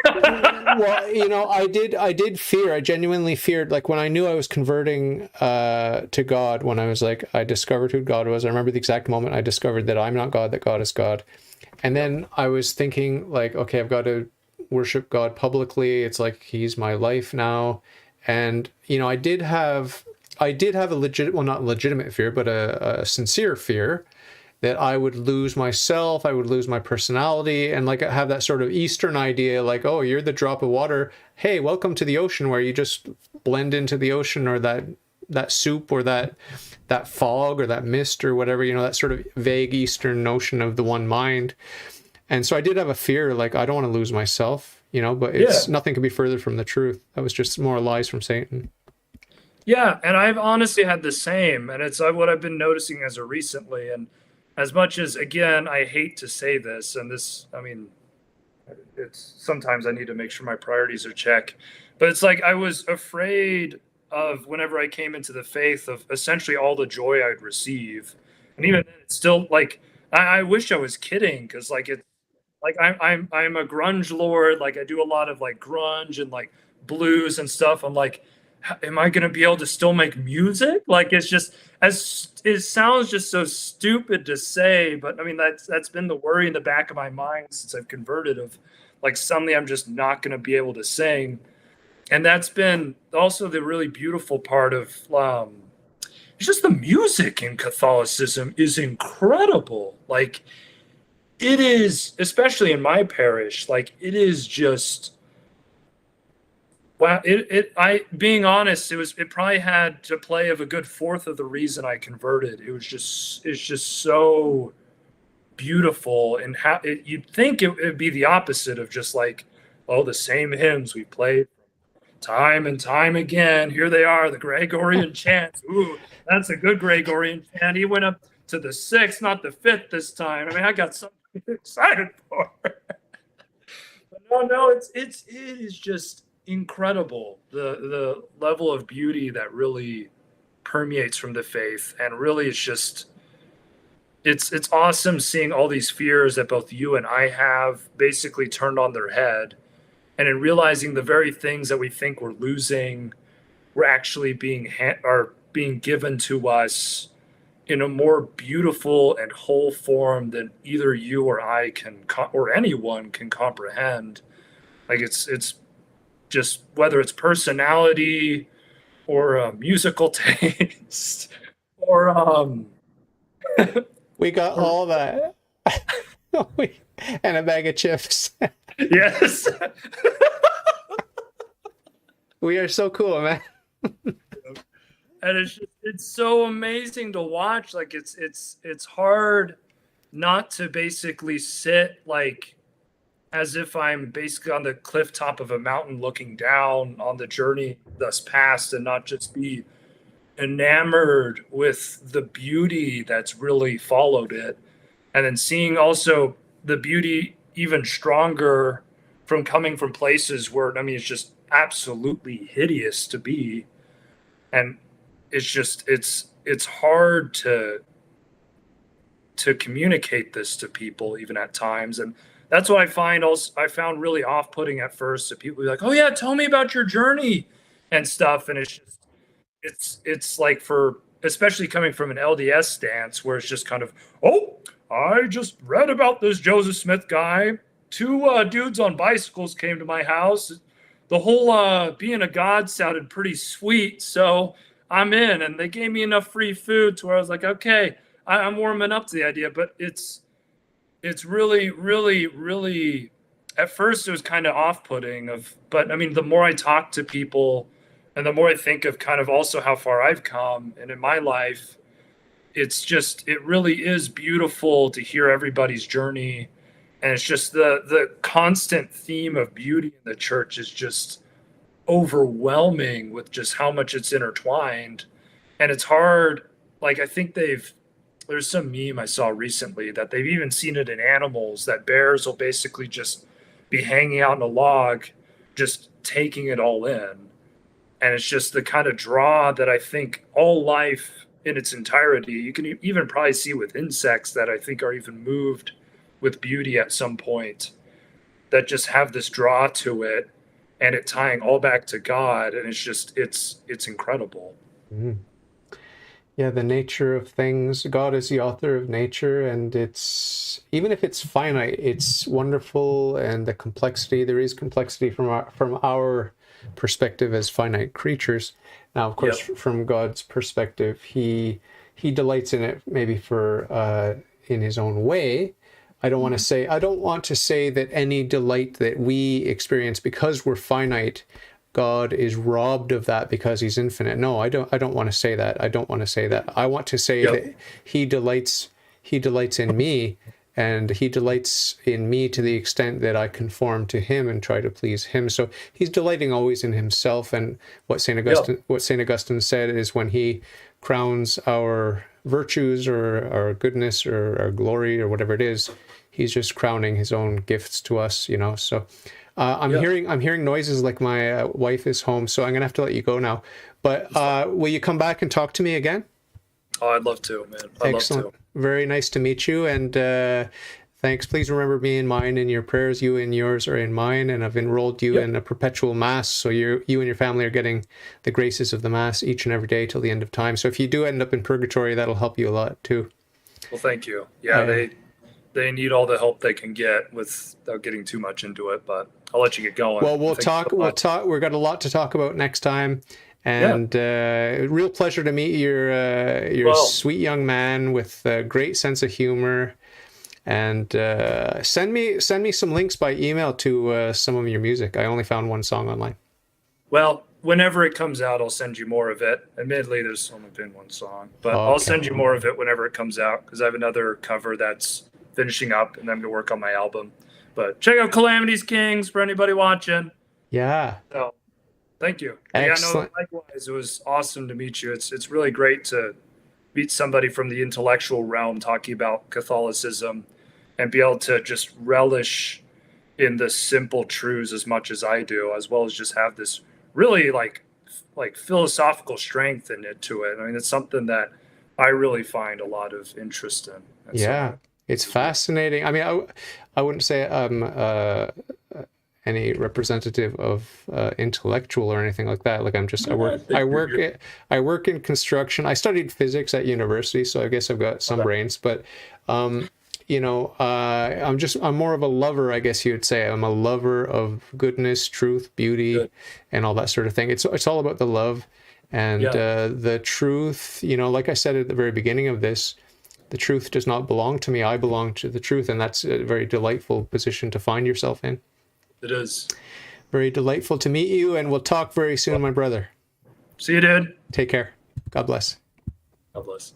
Speaker 1: Well, I genuinely feared, like when I knew I was converting to God, when I was like, I discovered who God was. I remember the exact moment I discovered that I'm not God, that God is God. And then I was thinking like, okay, I've got to worship God publicly. It's like he's my life now. And I did have a not legitimate fear, but a sincere fear that I would lose myself, I would lose my personality, and like I have that sort of Eastern idea, like, oh, you're the drop of water. Hey, welcome to the ocean, where you just blend into the ocean, or that soup, or that fog, or that mist, or whatever, that sort of vague Eastern notion of the one mind. And so I did have a fear, like I don't want to lose myself, but it's nothing could be further from the truth. That was just more lies from Satan.
Speaker 2: Yeah, and I've honestly had the same, and it's what I've been noticing as of recently. And as much as, again, I hate to say this, and this, I mean, it's sometimes I need to make sure my priorities are checked, but it's like I was afraid of whenever I came into the faith of essentially all the joy I'd receive, and even then, it's still like I wish I was kidding because like it's like I'm a grunge lord, like I do a lot of like grunge and like blues and stuff. I'm like, am I going to be able to still make music? Like it's just as it sounds just so stupid to say, but I mean that's been the worry in the back of my mind since I've converted of like suddenly I'm just not going to be able to sing. And that's been also the really beautiful part of it's just the music in Catholicism is incredible. Like it is, especially in my parish, like it is just wow. I being honest, it probably had to play of a good fourth of the reason I converted. It's just so beautiful, and how you'd think it'd be the opposite of just like, oh, the same hymns we played time and time again. Here they are, the Gregorian chants. Ooh, that's a good Gregorian chant. He went up to the sixth, not the fifth this time. I mean, I got something excited for. But no, it is just incredible the level of beauty that really permeates from the faith, and really it's awesome seeing all these fears that both you and I have basically turned on their head, and in realizing the very things that we think we're losing were actually are being given to us in a more beautiful and whole form than either you or I can or anyone can comprehend. Like it's just whether it's personality or musical taste or
Speaker 1: We got all that. And a bag of chips.
Speaker 2: yes.
Speaker 1: We are so cool, man.
Speaker 2: And it's so amazing to watch. Like it's hard not to basically sit like as if I'm basically on the cliff top of a mountain looking down on the journey thus past, and not just be enamored with the beauty that's really followed it. And then seeing also the beauty even stronger from coming from places where, I mean, it's just absolutely hideous to be. And it's just, it's hard to communicate this to people even at times. And that's what I found really off-putting at first, that people be like, oh yeah, tell me about your journey and stuff. And it's just, it's like, for especially coming from an LDS stance where it's just kind of, oh, I just read about this Joseph Smith guy. Two dudes on bicycles came to my house. the whole being a god sounded pretty sweet, so I'm in. And they gave me enough free food to where I was like, okay, I'm warming up to the idea. But it's really, really, really, at first it was kind of off-putting but I mean, the more I talk to people and the more I think of kind of also how far I've come and in my life, it really is beautiful to hear everybody's journey. And it's just the constant theme of beauty in the church is just overwhelming with just how much it's intertwined. And it's hard. Like, I think there's some meme I saw recently that they've even seen it in animals, that bears will basically just be hanging out in a log, just taking it all in. And it's just the kind of draw that I think all life in its entirety, you can even probably see with insects that I think are even moved with beauty at some point, that just have this draw to it, and it tying all back to God. And it's incredible.
Speaker 1: Mhm. Yeah, the nature of things. God is the author of nature, and it's, even if it's finite, it's wonderful. And the complexity, there is complexity from our perspective as finite creatures. Now, of course,
Speaker 2: Yep.
Speaker 1: from God's perspective, he delights in it, maybe for in his own way. I don't want to say that any delight that we experience because we're finite, God is robbed of that because he's infinite. No, I don't want to say that. I don't want to say that. I want to say
Speaker 2: Yep.
Speaker 1: that he delights in me, and he delights in me to the extent that I conform to him and try to please him. So he's delighting always in himself. And what St. Augustine said is, when he crowns our virtues or our goodness or our glory or whatever it is, he's just crowning his own gifts to us, you know. So I'm hearing noises like my wife is home, so I'm gonna have to let you go now. But will you come back and talk to me again?
Speaker 2: Oh, I'd love to, man. I'd
Speaker 1: Excellent.
Speaker 2: love to.
Speaker 1: Very nice to meet you, and thanks. Please remember me and mine in your prayers. You and yours are in mine, and I've enrolled you in a perpetual Mass, so you and your family are getting the graces of the Mass each and every day till the end of time. So if you do end up in purgatory, that'll help you a lot too.
Speaker 2: Well, thank you. Yeah, they need all the help they can get without getting too much into it, but I'll let you get going.
Speaker 1: Well, we'll talk. We've got a lot to talk about next time. And real pleasure to meet your sweet young man with a great sense of humor. And send me some links by email to some of your music. I only found one song online.
Speaker 2: Well, whenever it comes out, I'll send you more of it. Admittedly, there's only been one song, but I'll send you more of it whenever it comes out, because I have another cover that's finishing up, and I'm going to work on my album. But check out Calamity's Kings for anybody watching.
Speaker 1: Yeah.
Speaker 2: So, thank you.
Speaker 1: Excellent.
Speaker 2: Yeah, no, likewise, it was awesome to meet you. It's really great to meet somebody from the intellectual realm talking about Catholicism and be able to just relish in the simple truths as much as I do, as well as just have this really like philosophical strength in it to it. I mean, it's something that I really find a lot of interest in. And
Speaker 1: yeah, it's fascinating. I mean, I wouldn't say I'm any representative of intellectual or anything like that. Like, I work in construction. I studied physics at university, so I guess I've got some brains. But you know, I'm more of a lover, I guess you would say. I'm a lover of goodness, truth, beauty, and all that sort of thing. It's all about the love and the truth. You know, like I said at the very beginning of this, the truth does not belong to me. I belong to the truth, and that's a very delightful position to find yourself in.
Speaker 2: It is.
Speaker 1: Very delightful to meet you, and we'll talk very soon, my brother.
Speaker 2: See you, dude.
Speaker 1: Take care. God bless.
Speaker 2: God bless.